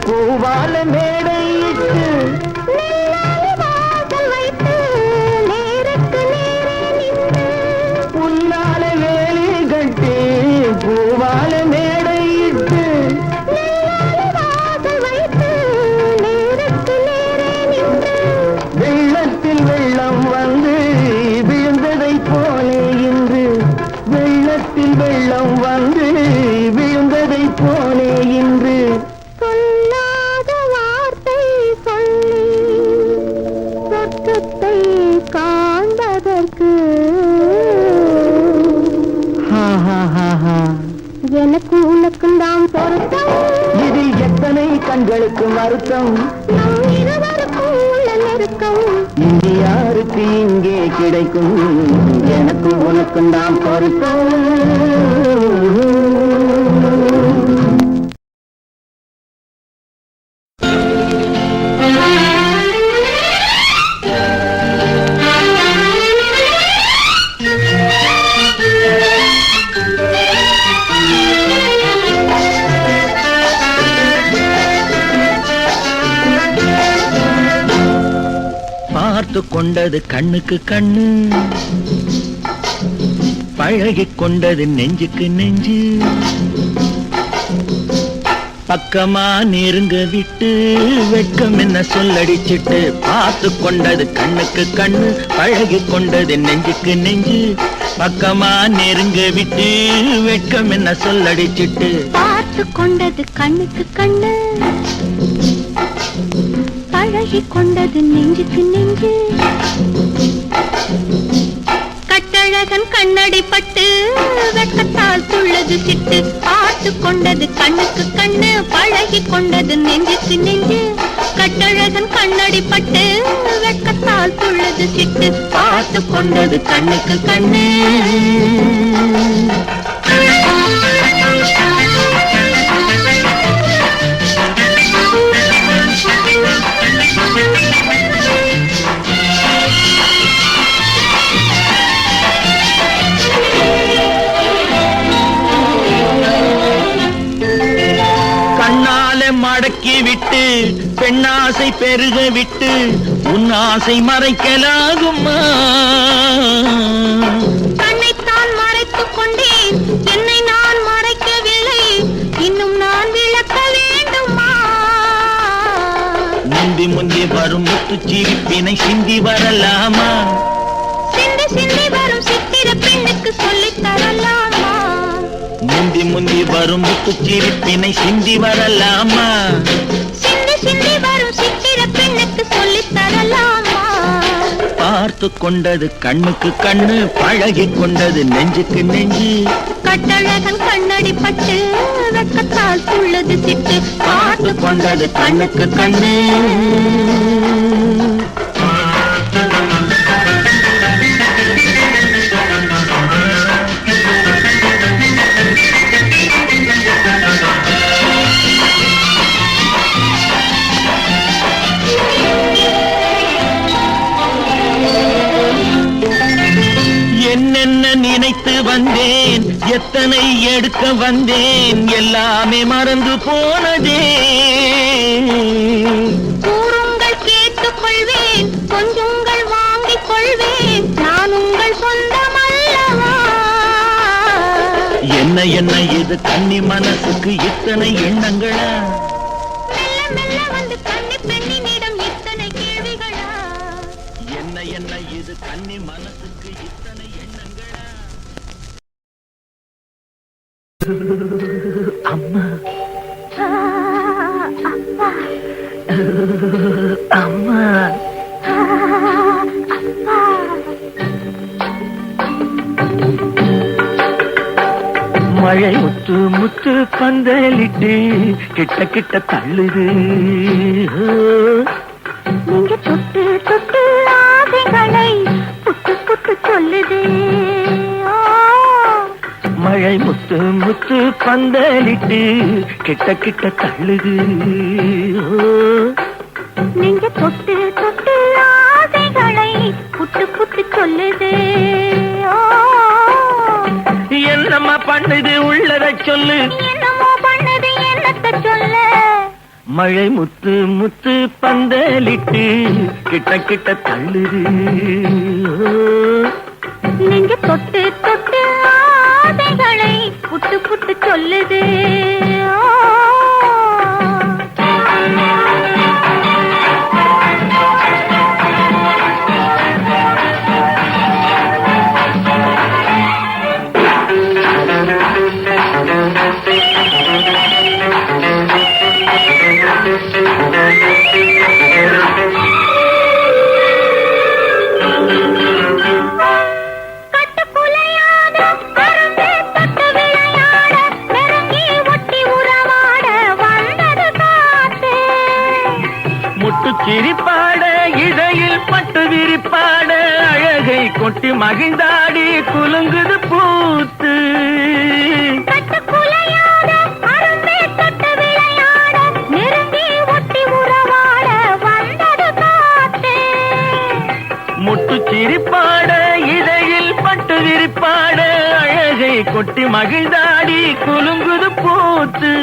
பூவால மேடையிட்டு புல்லால வேலி கட்டி பூவால மேடையிட்டு வெள்ளத்தில் வெள்ளம் வந்து விழுந்ததை போலே இன்று வெள்ளத்தில் வெள்ளம் வந்து விழுந்ததை போலே இன்று எனக்கு உனக்கும் தான் பொருத்தம். இதில் எத்தனை கண்களுக்கு வருத்தம். நம் இருவருக்கும் உள்ள நெருக்கம் இனி யாருக்கு இங்கே கிடைக்கும். எனக்கு உனக்கும் தான் பொருத்தம். பார்த்து கொண்டது கண்ணுக்கு கண்ணு, பழகிக் கொண்டது நெஞ்சுக்கு நெஞ்சு. பக்கமா நெருங்க விட்டு வெட்கம் என்ன சொல்லடிச்சிட்டு. பார்த்து கொண்டது கண்ணுக்கு கண்ணு, பழகிக் கொண்டது நெஞ்சுக்கு நெஞ்சு. பக்கமா நெருங்க விட்டு வெட்கம் என்ன சொல்லடிச்சிட்டு. பார்த்து கொண்டது கண்ணுக்கு கண்ணு, பழகி கொண்டது நெஞ்சுக்கு நெஞ்சு. கட்டழகன் கண்ணடி பட்டு வெட்கத்தால் துள்ளது சிட்டு. பார்த்து கொண்டது கண்ணுக்கு கண்ணு, பழகி கொண்டது நெஞ்சுக்கு நெஞ்சு. கட்டழகன் கண்ணடி பட்டு வெட்கத்தால் துள்ளது சிட்டு. பார்த்து கொண்டது கண்ணுக்கு கண்ணு. மடக்கி விட்டு பெண்ணாசை பெருக விட்டு உன் ஆசை மறைக்கலாகுமா? கண்ணைத்தான் மறைத்துக் கொண்டேன், என்னை நான் மறைக்கவில்லை. இன்னும் நான் விளக்க வேண்டுமா? முந்தி முந்தி வரும் முத்து சிரிப்பினை சிந்தி வரலாமா? சிந்தி சிந்தி வரும் சித்திர பெண்ணுக்கு சொல்லித் தரலாமா? முந்தி முந்தி வரும் முத்து சிரிப்பினை சிந்தி வரலாமா? சிந்தி சிந்தி வரும் சித்திர பெண்ணுக்கு சொல்லித் தரலாமா? பார்த்து கொண்டது கண்ணுக்கு கண்ணு, பழகி கொண்டது நெஞ்சுக்கு நெஞ்சு. கட்டழகன் கண்ணடி பட்டு வெட்கத்தால் துள்ளது சிட்டு. பார்த்து கொண்டது கண்ணுக்கு கண்ணு. என்னென்ன நினைத்து வந்தேன், எத்தனை எடுக்க வந்தேன், எல்லாமே மறந்து போனதே. கூறுங்கள் கேட்டுக் கொள்வேன், கொஞ்சங்கள் வாங்கிக் கொள்வேன், நான் உங்கள் சொந்தமல்லவா? என்ன என்ன இது கன்னி மனசுக்கு இத்தனை எண்ணங்களா? மெல்ல மெல்ல வந்து கன்னி பெண்ணினிடம் இத்தனை கேள்விகளா? என்ன என்ன இது கன்னி மனசுக்கு இத்தனை எண்ணங்களா? அம்மா அம்மா மழை முத்து முத்து பந்தலிட்டு கிட்ட கிட்ட தள்ளுது. நீங்க தொட்டு தொட்டு ஆசைகளை புட்டு புட்டு சொல்லுது. மழை முத்து முத்து பந்தலிட்டு கிட்ட கிட்ட தள்ளுது. நீங்க தொட்டு தொட்டு ஆசைகளை புட்டு புட்டு சொல்லுது. என்னம்மா பண்ணுது உள்ளத சொல்லு. என்னமோ பண்ணுது என்னத்த சொல்ல. மழை முத்து முத்து பந்தலிட்டு கிட்ட கிட்ட தள்ளுது. நீங்க தொட்டு தொட்டு ஆசைகளை புட்டு புட்டு சொல்லுது. சிரிப்பாட இடையில் பட்டு விரிப்பாட அழகை கொட்டி மகிழ்ந்தாடி குலுங்குது பூத்து. முட்டு சிரிப்பாட இடையில் பட்டு விரிப்பாட அழகை கொட்டி மகிழ்ந்தாடி குலுங்குது பூத்து.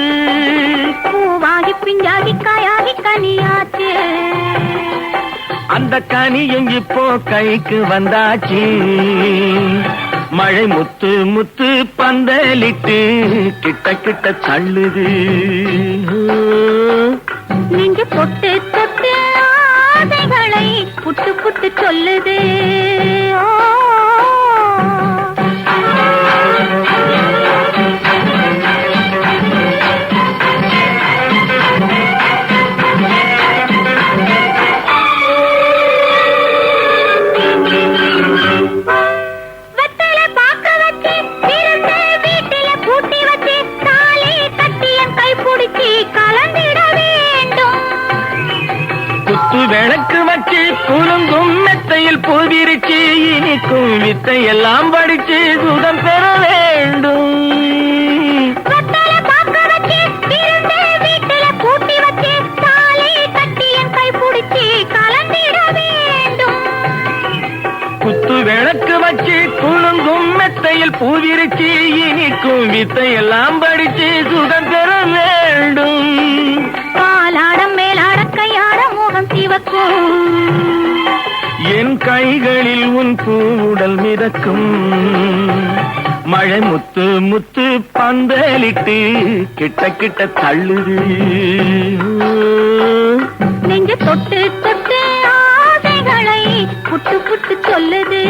பூவாகி பிஞ்சாகி காயாகி கனியாச்சு. அந்த கனியும் இப்போ கைக்கு வந்தாச்சு. மழை முத்து முத்து பந்தலிட்டு கிட்ட கிட்ட தள்ளுது. நீங்க தொட்டு தொட்டு ஆசைகளை புட்டு புட்டு சொல்லுது. விளக்கு வச்சு குலுங்கும் மெத்தையில் பூவிரிச்சு இனிக்கும் வித்தை எல்லாம் படிச்சு சுகம் பெற வேண்டும். குத்து விளக்கு வச்சு குலுங்கும் மெத்தையில் பூவிரிச்சு இனிக்கும் வித்தை எல்லாம் படிச்சு சுகம் பெற வேண்டும். பாலாடம் மேலாட கையாட மோகம் சிவக்கும். என் கைகளில் உன் பூவுடல் மிதக்கும். மழை முத்து முத்து பந்தலிட்டு கிட்ட கிட்ட தள்ளுது. நெஞ்ச தொட்டு தொட்டு ஆசைகளை புட்டு புட்டு சொல்லுது.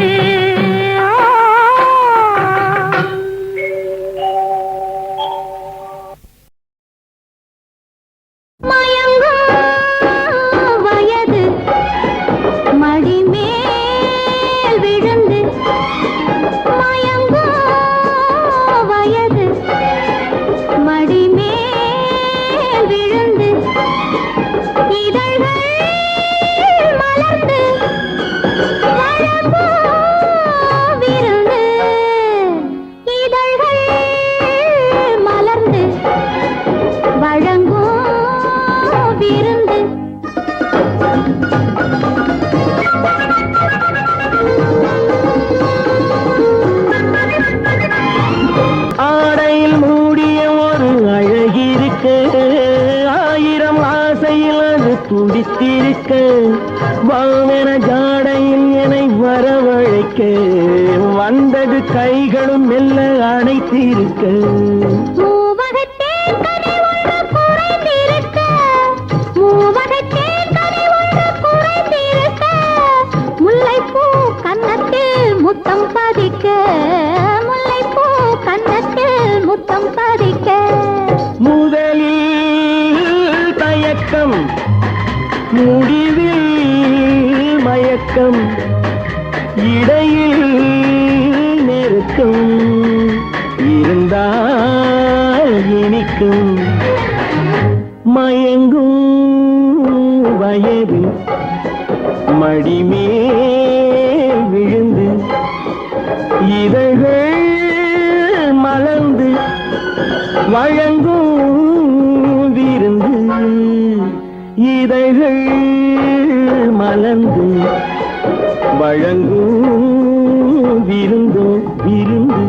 ஆடையில் மூடிய ஒரு அழகிருக்க, ஆயிரம் ஆசையில் அது துடித்திருக்க, வாவென ஜாடையில் என்னை வரவழைக்க, வந்தது கைகளும் மெல்ல அணைத்திருக்க. முத்தம் பதிக்க, முல்லைப்பூ கன்னத்தில் முத்தம் பதிக்க. முதலில் தயக்கம், முடிவில் மயக்கம், இடையில் நெருக்கம் இருந்தால் இருக்கும் மயங்கும் வயது மடிமேல் விழுந்து இதழ்கள் மலர்ந்து வழங்கும் விருந்து இதழ்கள் மலர்ந்து வழங்கும் விருந்து விருந்து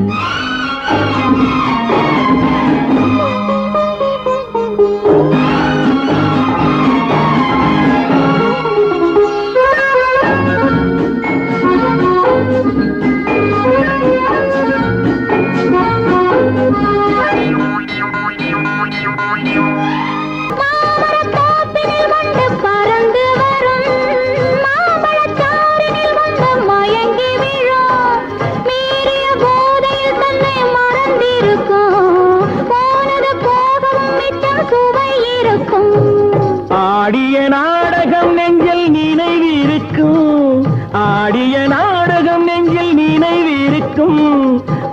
ஆடிய நாடகம் நெஞ்சில் நினைவிருக்கும் ஆடிய நாடகம் நெஞ்சில் நினைவிருக்கும்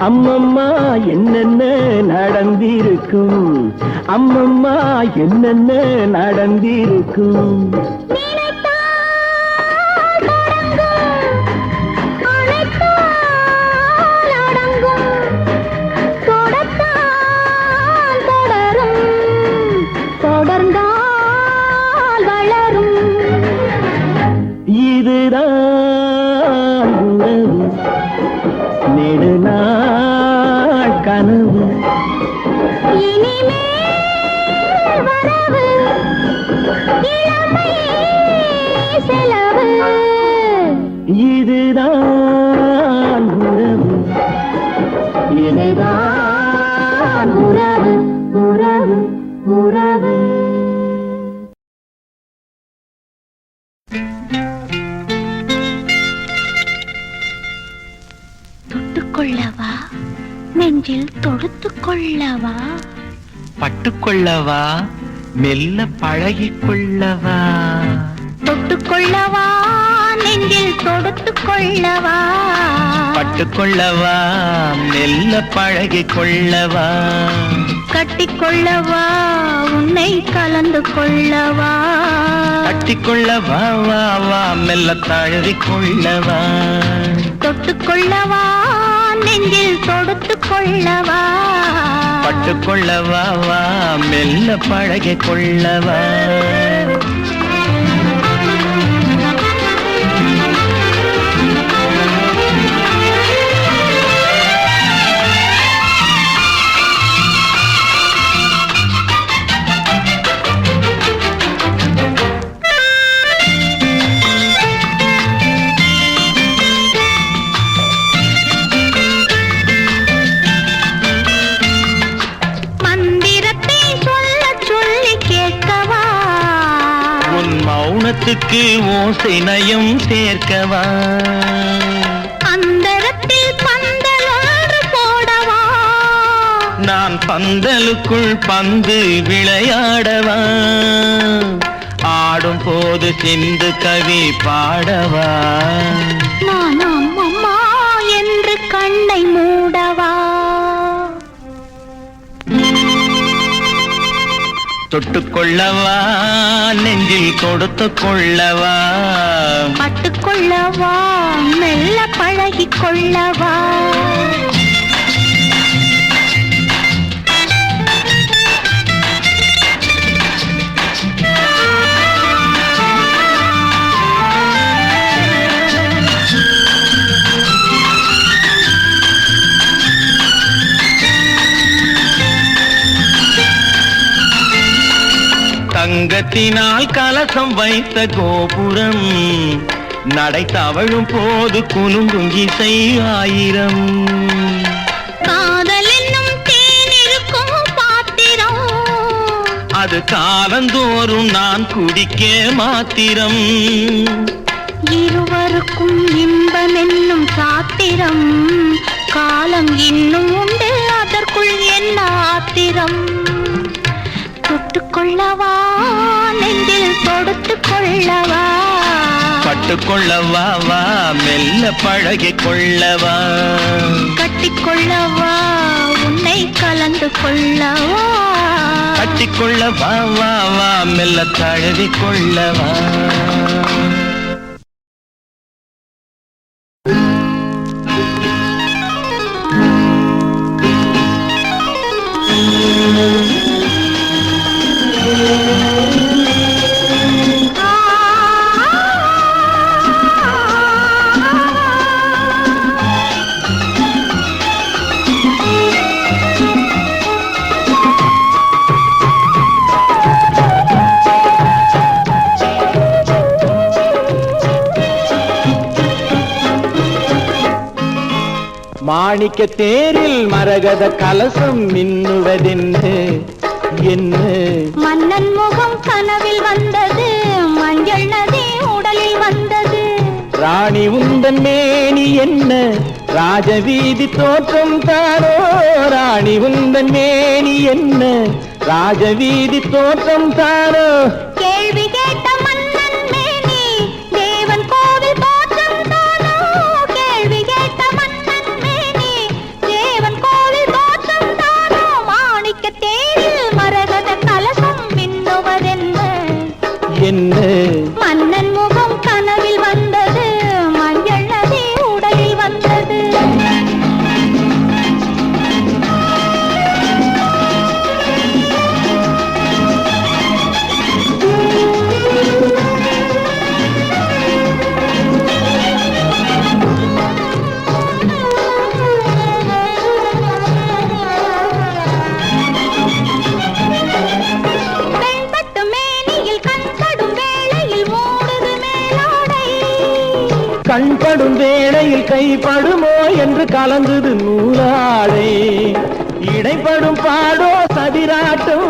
அம்மம்மா என்னென்ன நடந்திருக்கும் அம்மம்மா என்னென்ன நடந்திருக்கும் இதுதான் உறவு நெடுநாள் கனவு இதுதான் உறவு இதுதான் உறவு உறவு உறவு கொள்ளவா நெஞ்சில் தொடுத்து கொள்ளவா பட்டுக்கொள்ளவா மெல்ல பழகிக் கொள்ளவா தொட்டுக்கொள்ளவா நெஞ்சில் தொடுத்து கொள்ளவா பட்டுக்கொள்ளவா மெல்ல பழகிக் கொள்ளவா கட்டிக்கொள்ளவா உன்னை கலந்து கொள்ளவா கட்டிக்கொள்ளவா வா வா மெல்ல தழுவிக் கொள்ளவா தொட்டுக்கொள்ளவா நெஞ்சில் தொடுத்து கொள்ளவா பட்டுக்கொள்ளவா வா மெல்ல பழகிக் கொள்ளவா மௌனத்துக்கு ஓசை நயம் சேர்க்கவா அந்தரத்தில் பந்தல் ஒன்று போடவா நான் பந்தலுக்குள் பந்து விளையாடவா ஆடும் போது சிந்து கவி பாடவா நான் அம்மம்மா என்று கண்ணை மூடவா தொட்டுக்கொள்ளவா நெஞ்சில் கொடுத்து கொள்ளவா பட்டுக்கொள்ளவா மெல்ல பழகிக் கொள்ளவா தங்கத்தினால் கலசம் வைத்த கோபுரம் நடை தவழும் போது குலுங்கும் இசை ஆயிரம் காதல் என்னும் தேனிருக்கும் பாத்திரம் அது காலந்தோறும் நான் குடிக்க மாத்திரம் இருவருக்கும் இன்பம் என்னும் சாத்திரம் காலம் இன்னும் உண்டு அதற்குள் என்ன ஆத்திரம் தொட்டுக்கொள்ளவா நெஞ்சில் தொடுத்து கொள்ளவா பட்டுக்கொள்ளவா வா மெல்ல பழகிக் கொள்ளவா கட்டிக்கொள்ளவா உன்னை கலந்து கொள்ளவா கட்டிக்கொள்ள வா வா வா மெல்ல தழுவி கொள்ளவா. மாணிக்க தேரில் மரகத கலசம் மின்னுவதென்று என்ன? மன்னன் முகம் கனவில் வந்தது, மஞ்சள் நதி உடலில் வந்தது. ராணி உந்தன் மேனி என்ன? ராஜவீதி தோற்றம் தானோ. ராணி உந்தன் மேனி என்ன? ராஜவீதி தோற்றம் தானோ. கேள்வி கேட்ட மன்னன் மேனி தேவன் கோவில் தோற்றம் தானோ. கேள்வி கேட்ட மன்னன் மேனி தேவன் கோவில் தோற்றம் தானோ. மாணிக்க தேரில் மரகத கலசம் மின்னுவதென்ன? என்ன? மன்னன் முகம் கனவில் வந்தது, மஞ்சள் நதி உடலில் வந்தது. வெண்பட்டு மேனியில் கண்படும் வேளையில் மூடுது மேலாடை. கண்படும் வேளையில் கைப்படுமோ என்று கலந்தது நூலாடை. இடைப்படும் பாடோ சதிராட்டம்,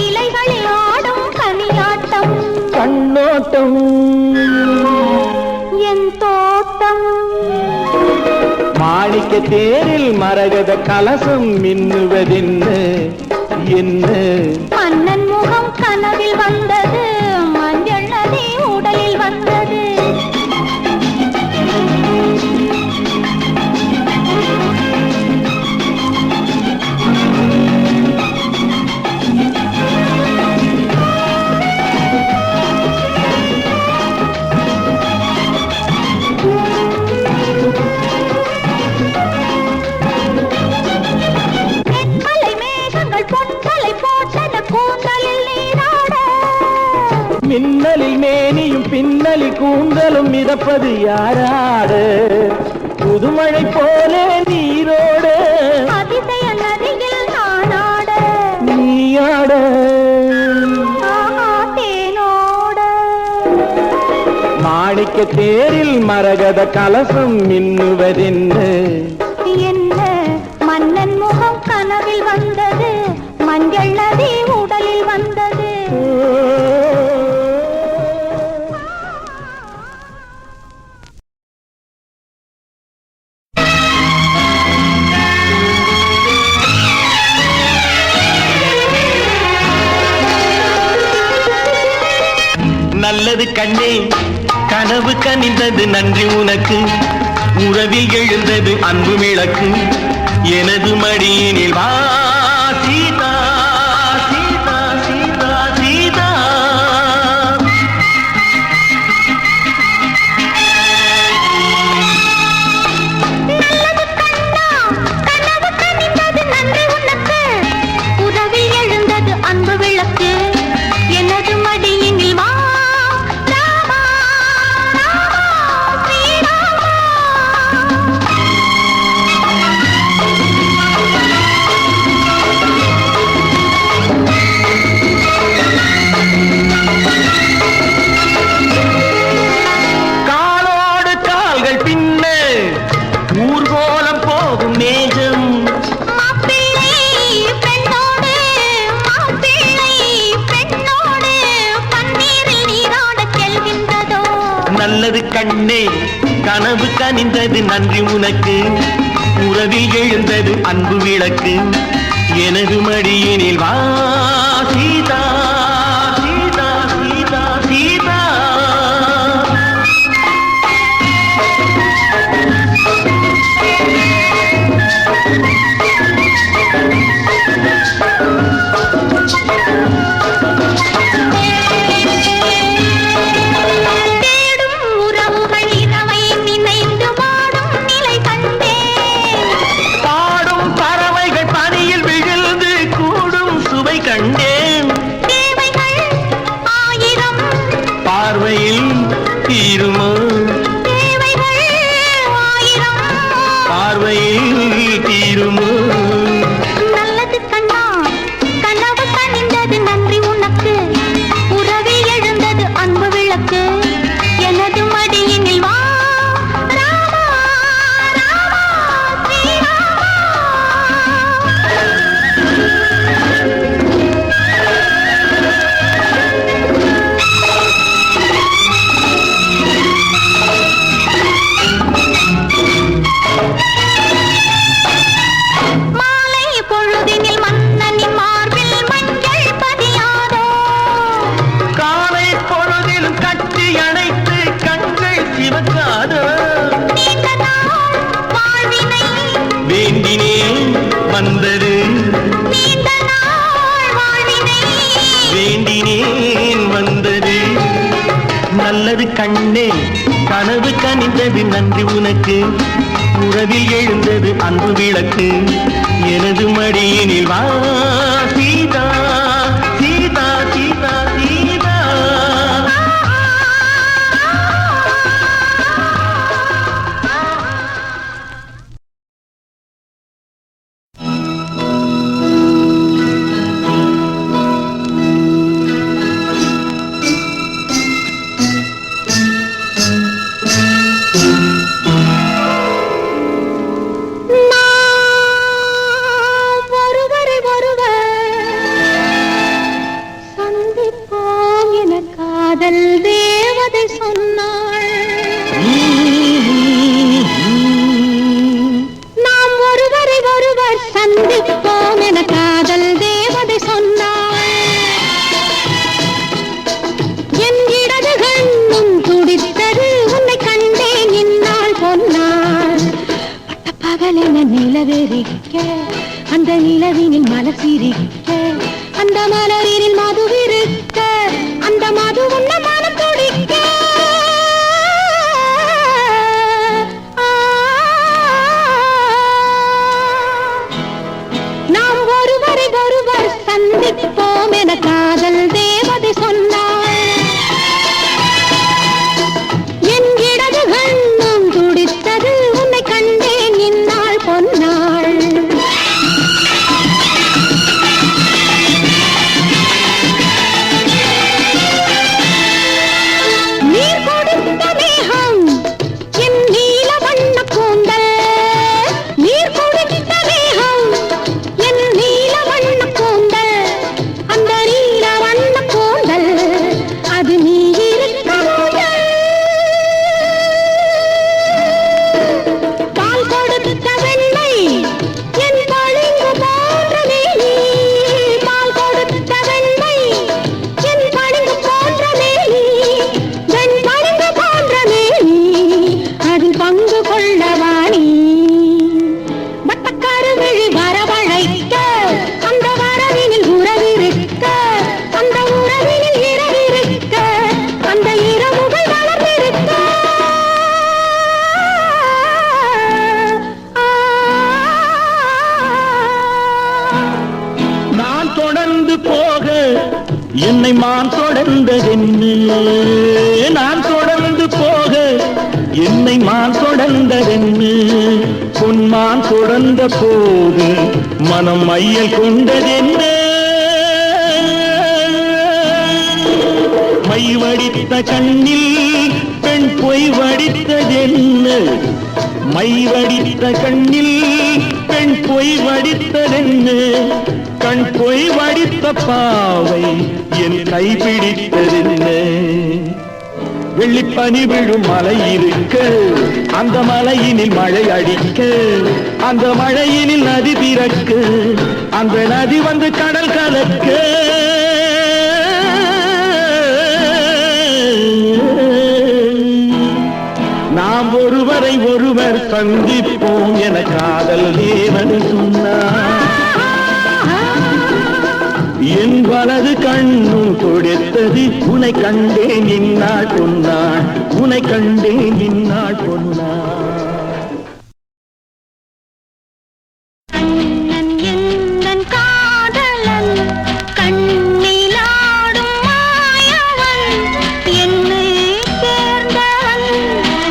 இலைகளில் ஆடும் கனியாட்டம். கண்ணோட்டம் என் தோட்டம். மாணிக்க தேரில் மரகத கலசம் மின்னுவதென்ன? என்ன? மன்னன் முகம் கனவில் வந்தது, மஞ்சள் நதி உடலில் வந்தது. தென்மலை மேகங்கள் பொன்களை போட்டன கூந்தலில் நீராட. மின்னலில் மேனியும் பின்னலில் கூந்தலும் மிதப்பது யாராடு? புதுமழை போலே நீரோடு அதிசய நதியில் நானாட. நீயாட. ஆஹா தேனோட. மாணிக்க தேரில் மரகத கலசம் மின்னுவதென்ன? என்ன? மன்னன் முகம் கனவில் வந்தது, மஞ்சள் நதி உடலில் வந்தது. நல்லது கண்ணே கனவு கனிந்தது நன்றி உனக்கு. உறவில் எழுந்தது அன்பு விளக்கு. எனது மடியினில் வா சீதா சீதா சீதா சீதா. நல்லது கண்ணா, கனவு கனிந்தது நன்றி உனக்கு. உறவில் எழுந்தது அன்பு விளக்கு. எனது மடியினில் வா ராமா ராமா ஸ்ரீராமா. காலோடு கால்கள் பின்ன ஊர்கோலம் போகும் நேஜம். மாப்பிள்ளை பெண்ணோடு, மாப்பிள்ளை பெண்ணோடு பன்னீரில் நீராடச் செல்கின்றதோ. நல்லது கண்ணே கனவு கனிந்தது நன்றி உனக்கு. உறவில் எழுந்தது அன்பு விளக்கு. எனது மடியினில் வா சீதா சீதா சீதா சீதா. வந்தது நீண்ட நாள் வாழ்வினை வேண்டினேன் வந்தது நல்லது கண்ணே கனவு கனிந்தது நன்றி உனக்கு உறவில் எழுந்தது அன்பு விளக்கு எனது மடியினில் வா சீதா சீதா சீதா சீதா ஒருவரை ஒருவர் சந்திப்போம் என காதல் தேவதை சொன்னாள் நாம் ஒருவரை ஒருவர் சந்திப்போம் என காதல் தேவதை சொன்னாள் என் இடது கண்ணும் துடித்தது உன்னை கண்டேன் இந்நாள் பொன்னாள் பகலென நிலவெறிக்க அந்த நிலவினில் மலர் சிரிக்க அந்த மலரினில் மதுவிருக்க அந்த மது உன்ன மனம் துடிக்க நாம் ஒருவரை ஒருவர் சந்திப்போம் என காதல் தேவதை சொன்னாள் என் இடது கண்ணும் துடித்தது உன்னை கண்டேன் இந்நாள் பொன்னாள் நீர் கொடுத்த மேகம் என் நீல வண்ண கூந்தல் நீர் கொடுத்த மேகம் என் நீல வண்ண கூந்தல் அந்த நீல வண்ண கூந்தல் அது நீ இருக்க முதல் பால் கொடுத்த வெண்ணை என் பளிங்கு போன்ற மேனி பால் கொடுத்த வெண்ணை என் பளிங்கு போன்ற மேனி வெண் பளிங்கு போன்ற மேனி அதில் பங்கு கொள்ளவாணி வட்டக்கருவிழி வரவழைக்க அந்த வரவினில் உறவிருக்க அந்த உறவினில் இரவிருக்க அந்த இரவுகள் வளர்ந்திருக்க நான் தொடர்ந்து போக என்னை மான் தொடர்ந்ததென்ன நான் தொடர்ந்து போக என்னை மான் தொடர்ந்ததென்ன பொன்மான் தொடர்ந்த போது மனம் மையல் கொண்டதென்ன மை வடித்த கண்ணில் பெண் பொய் வடித்ததென்ன மை வடித்த கண்ணில் பெண் பொய் வடித்ததென்ன கண் பொய் வடித்த பாவை என் கைப்பிடித்ததென்ன வெள்ளிப்பனி விழும் மலை இருக்க அந்த மலையினில் மழை அடிக்க அந்த மழையினில் நதி பிறக்க அந்த நதி வந்து கடல் கலக்க நாம் ஒருவரை ஒருவர் சந்திப்போம் என காதல் தேவன் சொன்னார் என் வலது கண்ணும் கொடுத்தது உனை கண்டேன் இந்நாள் பொன்னாள் உனை கண்டேன் இந்நாள் பொன்னாள் கண்ணன் எந்தன் காதலன் கண்ணிலாடும் மாயவன் என்னை சேர்ந்தவன்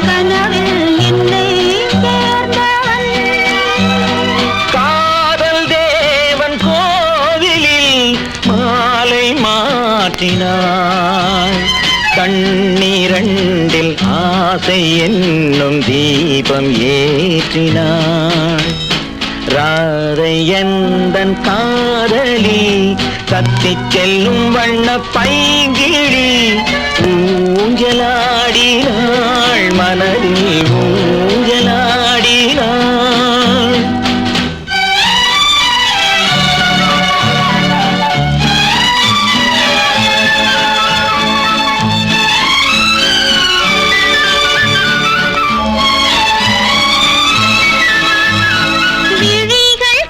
கனவில் என்னை சேர்ந்தவன் காதல் தேவன் கோவிலில் மாலை மாற்றினாள் கண்ணீரண்டில் ஆசை என்னும் தீபம் ஏற்றினாள் ராதை எந்தன் காதலி கத்திச் செல்லும் வண்ண பைங்கிழி ஊஞ்சலாடினாள் மனதில் ஊஞ்சலாடினாள் விழிகள்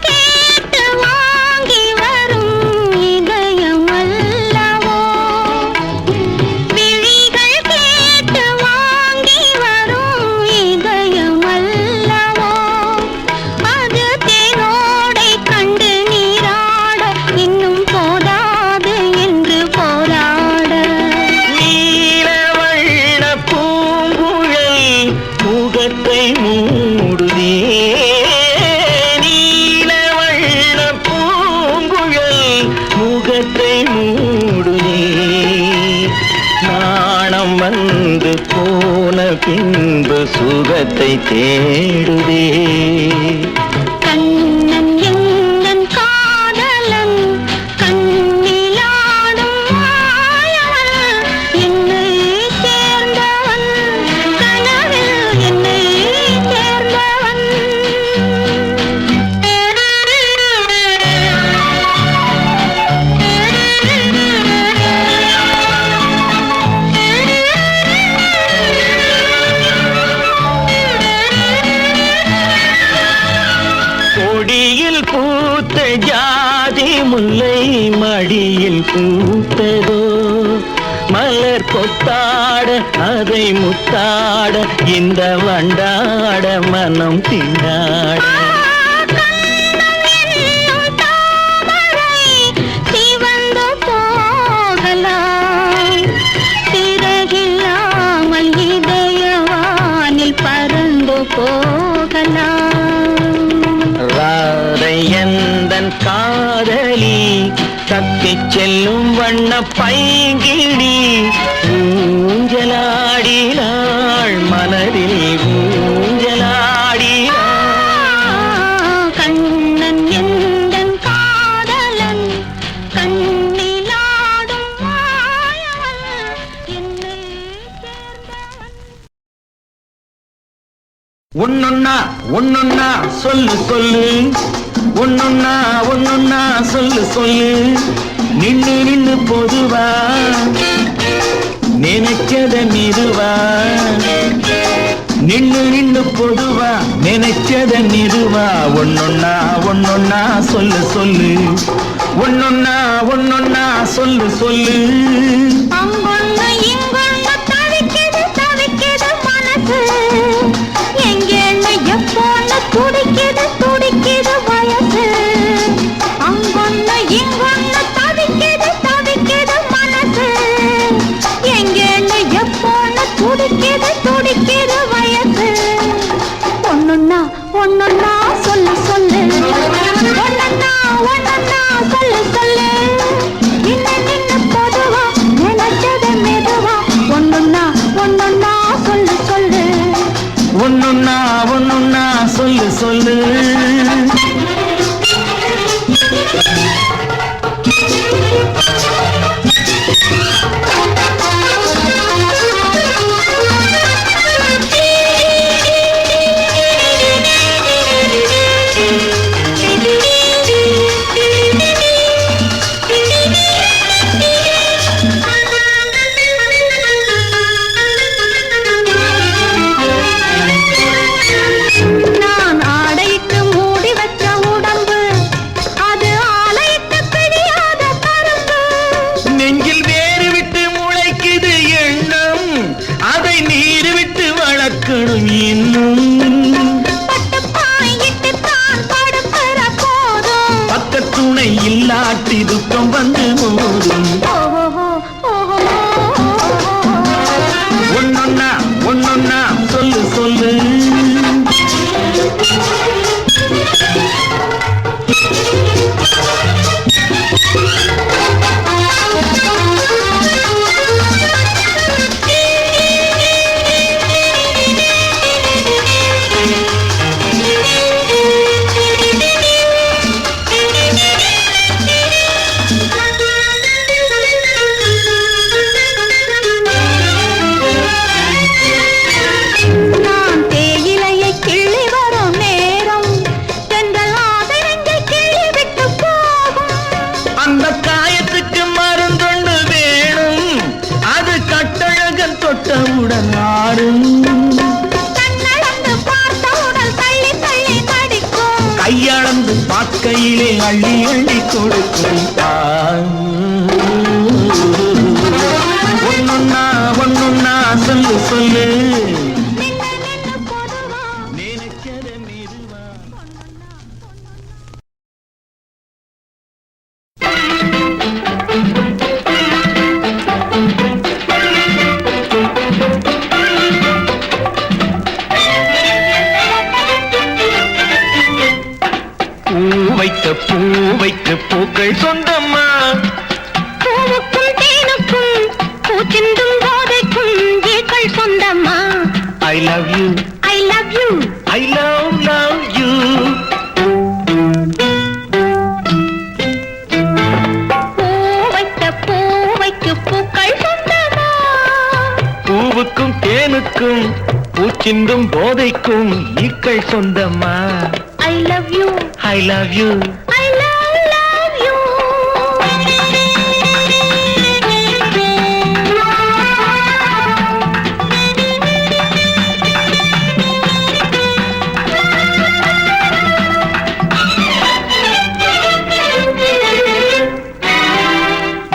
பின்பு சுகத்தை தேடுதே. கண்ணன் எங்கன் காதலன் கண்ணிலாடும் மாயவன் என்னை சேர்ந்தவன் கனவில் என்னை சேர்ந்தவன். கொடியில் பூத்த ஜாதி முல்லை மடியில் பூத்ததோ, மலர் கொத்தாட அதை முத்தாட இந்த வண்டாட மனம் திண்டாட. ராதையந்தன் காதலி தப்பி செல்லும் வண்ண பைங்கிழி ஊஞ்சலாடினாள் மனதில் ஊஞ்சலாடினாள். கண்ணன் எந்தன் காதலன் கண்ணிலாடும் மாயவன் என்னை சேர்ந்தவன். ஒன்னொன்னா ஒன்னொன்னா சொல்லு சொல்லு, ஒன்னொன்னா ஒன்னொன்னா சொல்லு சொல்லு. நின்னு நின்னு பொதுவா நினைச்சத மெதுவா, நின்னு நின்னு பொதுவா நினைச்சத மெதுவா. ஒன்னொன்னா ஒன்னொன்னா சொல்லு சொல்லு, ஒன்னொன்னா ஒன்னொன்னா சொல்லு சொல்லு. அங்கொன்னு இங்கொன்னு தவிக்குது தவிக்குது மனசு, எங்கேன்னு எப்போன்னு துடிக்குது துடிக்குது வயசு. அங்கொன்னு இங்கொன்னு தவிக்குது தவிக்குது மனசு, எங்கேன்னு எப்போன்னு துடிக்குது துடிக்குது வயசு. ஒன்னொன்னா ஒன்னொன்னா சொல்லு சொல்லு, ஒன்னொன்னா ஒன்னொன்னா சொல்லு சொல்லு. இன்னும் நின்னு பொதுவா நினைச்சத மெதுவா. ஒன்னொன்னா ஒன்னொன்னா சொல்லு சொல்லு, ஒன்னொன்னா ஒன்னொன்னா சொல்லு சொல்லு. நான் ஆடையிட்டு மூடி வச்ச உடம்பு, அது ஆலையிட்டு பிழியாத கரும்பு. நெஞ்சில் வேறு விட்டு முளைக்குது எண்ணம், அதை நீர் விட்டு வளர்க்கணும் இன்னும். பட்டு பாயிட்டு தான் படுக்கிற போதும், பக்கத்துணை இல்லாட்டி துக்கம் வந்து மோதும். ஓஹோ ஓஹோ. ஒன்னொன்னா ஒன்னொன்னா சொல்லு சொல்லு. நான் தேயிலையை கிள்ளி வரும் நேரம், தென்றல் ஆதரங்கை கிள்ளி விட்டு போகும். அந்த காயத்துக்கு மருந்தொண்டு வேணும், அது கட்டழகன் தொட்டவுடன் ஆறும். கண்ணளந்து பார்த்தவுடன் தள்ளி தள்ளி நடிக்கும், கையளந்து பார்க்கையிலே அள்ளி அள்ளி கொடுக்கும். ஒன்னொன்னா ஒன்னொன்னா சொல்லு சொல்லு. நின்னு நின்னு பொதுவா. நினைச்சத மெதுவா. பூவைக்கு பூக்கள் சொந்தம்மா, பூவுக்கும் தேனுக்கும் பூச்சிந்தும் போதைக்கும் ஈக்கள் சொந்தம்மா. I love you, I love you. I love you. பூவைக்கு பூக்கள் சொந்தமா? பூவுக்கும் தேனுக்கும் பூச்சிந்தும் போதைக்கும் ஈக்கள் சொந்தமா? I love you, I love you. I love you.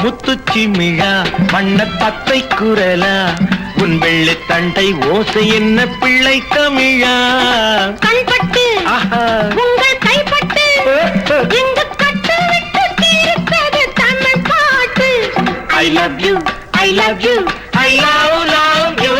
முத்துச்சிமிழா வண்ண பத்தை குரலா உன் வெள்ளை தண்டை ஓசை என்ன பிள்ளை தமிழா? கண்பட்டு ஆஹா. உங்கள் கைப்பட்டு இங்கு கட்டு விட்டு தீர்த்தது தமிழ் பாட்டு. I love you, I love you, I love you.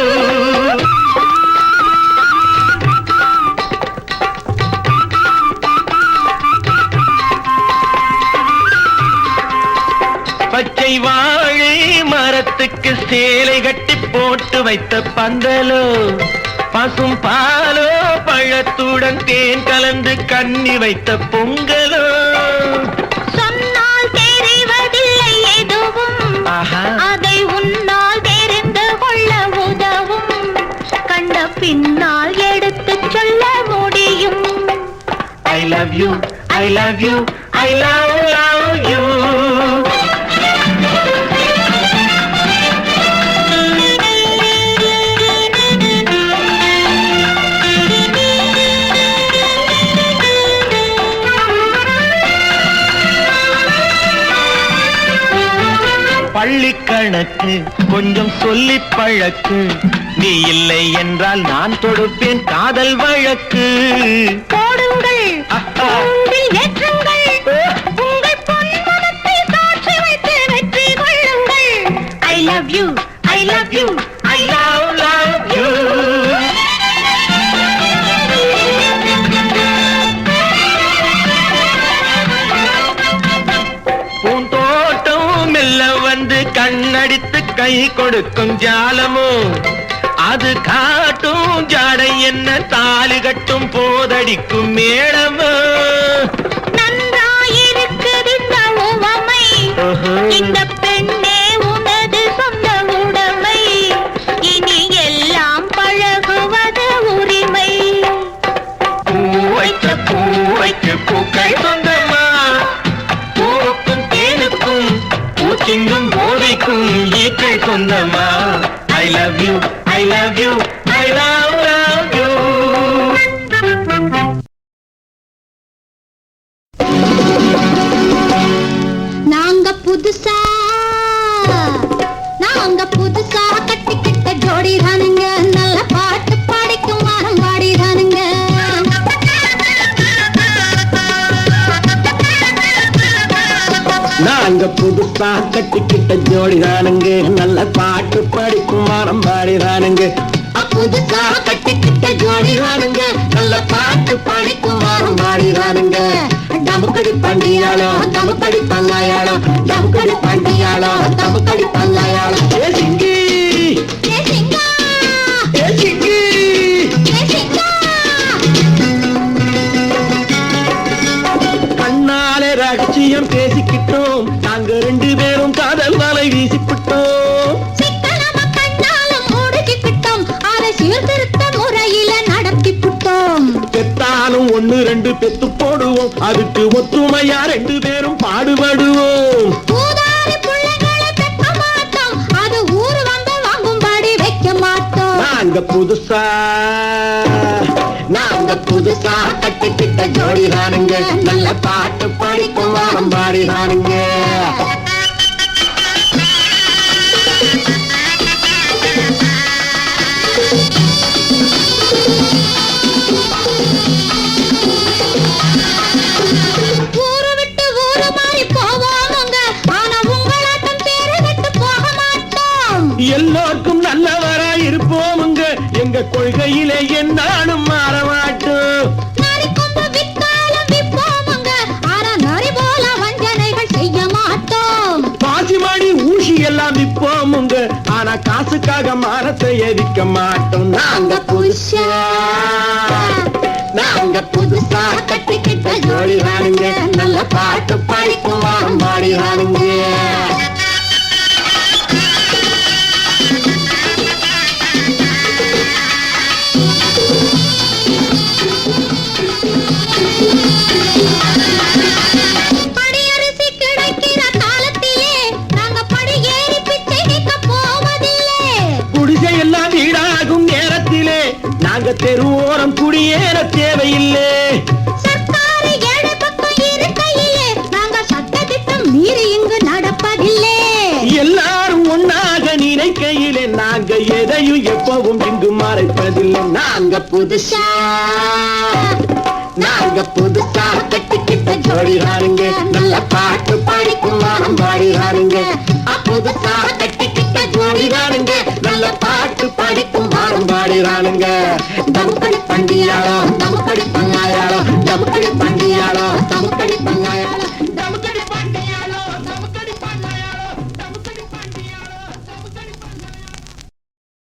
பச்சை வாழை மரத்துக்கு சேலை கட்டி போட்டு வைத்த பந்தலோ, பசும் பாலோ பழத்துடன் தேன் கலந்து கண்ணி வைத்த பொங்கலோ. சொன்னால் தெரிவதில்லை எதுவும், ஆஹா. அதை உன்னால் தெரிந்து கொள்ள உதவும். கண்ட பின்னால் எடுத்துச் சொல்ல முடியும். I love you, I love you, I love you. பள்ளி கணக்கு கொஞ்சம் சொல்லி பழக்கு, நீ இல்லை என்றால் நான் தொடுப்பேன் காதல் வழக்கு. போடுங்கள், ஆஹா. கூண்டில் ஏற்றுங்கள், உங்கள் பொன்மனத்தை சாட்சி வைத்து வெற்றி கொள்ளுங்கள். I love you, I love you, I love you. பூந்தோட்டம் மெல்ல வந்து கண்ணடித்து கை கொடுக்கும் ஜாலமோ, அது காட்டும் ஜாடை என்ன தாலி கட்டும் போதடிக்கும் மேளமோ. நன்றாயிருக்குது இந்த உவமை, இந்த பெண்ணே உனது சொந்த உடைமை. இனி எல்லாம் பழகுவது உரிமை. பூவைக்கு பூக்கள் சொந்தமா? பூவுக்கும் தேனுக்கும் பூச்சிங்கும் போதைக்கும் ஈக்கள் சொந்தமா? I love you, I love you, I love you. நாங்க புதுசா கட்டிக்கிட்ட ஜோடி தானுங்க, நல்ல பாட்டு பாடிக்கும் வாரம் பாடி தானுங்க. நாங்க புதுசா கட்டிக்கிட்ட ஜோடி தானுங்க, நல்ல பாட்டு படிக்கும் வாரம் பாடி தானுங்க. புதுசா கட்டிக்கிட்ட ஜோடி தானுங்க, நல்ல பாட்டு பாடிக்கும் வாரம் பாடி தானுங்க. டமுக்கடி பண்டியாளோ டமுக்கடி பல்லாயாளோ, டமுக்கடி பண்டியாளோ டமுக்கடி பல்லாயாளோ. ஏ சிங்கி, ஏ சிங்கா, ஏ சிங்கி. ஏ சிங்கா. கண்ணாலே ரகசியம் பேசிக்கிட்டோம், நாங்க ரெண்டு பேரும் காதல் வலை வீசிக்கிட்டோம். சிக்கனமா கண்ணாலும் மூடிக்கிட்டோம், அதை சீர்திருத்த முறையில நடத்திவிட்டோம். பெத்தாலும் ஒண்ணு ரெண்டு பெத்து போடுவோம், அதுக்கு ஒத்துமையா ரெண்டு பேரும் பாடுபடுவோம். ஊதாரி பிள்ளைகளை பெற்க மாட்டோம், அது ஊரு வந்து வாங்கும்படி வைக்க மாட்டோம். நாங்க புதுசா கட்டிக்கிட்ட ஜோடி தானுங்க, நல்ல பாட்டு படிக்கும் வாரம் பாடி தானுங்க. ஊரு விட்டு ஊரு மாறி போவோமுங்க, ஆனா உங்களாட்டம் பேரு விட்டு போக மாட்டோம். எல்லோருக்கும் நல்லவரா இருப்போமுங்க, எங்க கொள்கையிலே என்னாலும் மாற மாட்டோம். நரி கொம்பு வித்தாலும் விப்போமுங்க, ஆனா நரி போல வஞ்சனைகள் செய்ய மாட்டோம். காசுக்காக மானத்தை எரிக்க மாட்டோம். நாங்க புதுசா நாங்க புதுசா கட்டிக்கிட்ட ஜோடிதானுங்க. நல்ல பாட்டு படிக்கும் வாரம் பாடிதானுங்க. படியரிசி கிடைக்கிற காலத்திலே நாங்க படி ஏறி பிச்சை கேட்க போவதில்லை. குடிசை எல்லாம் வீடாகும் நேரத்திலே நாங்க தெருவோரம் குடியேற தேவையில்லை. சர்க்காரு ஏழை பக்கம் இருக்கையிலே நாங்க சட்டத்திட்டம் மீறி இங்கு நடப்பதில்லை. எல்லாரும் ஒன்னாக நினைக்கையிலே நாங்க எதையும் எப்பவும் இங்கு மறைப்பதில்லை. நாங்க புதுசா நாங்க புதுசா கட்டிக்கிட்ட ஜோடிதானுங்க. நல்ல பாட்டு படிக்கும் வாரம் பாடிதானுங்க. புதுசா கட்டிக்கிட்ட ஜோடிதானுங்க. நல்ல பாட்டு படிக்கும் வாரம் பாடிதானுங்க. தமுக்கடி பண்டியாளோ தமுக்கடி பங்காயாளோ தமுக்கடி பண்டியாளோ தமுக்கடி பங்காயாளோ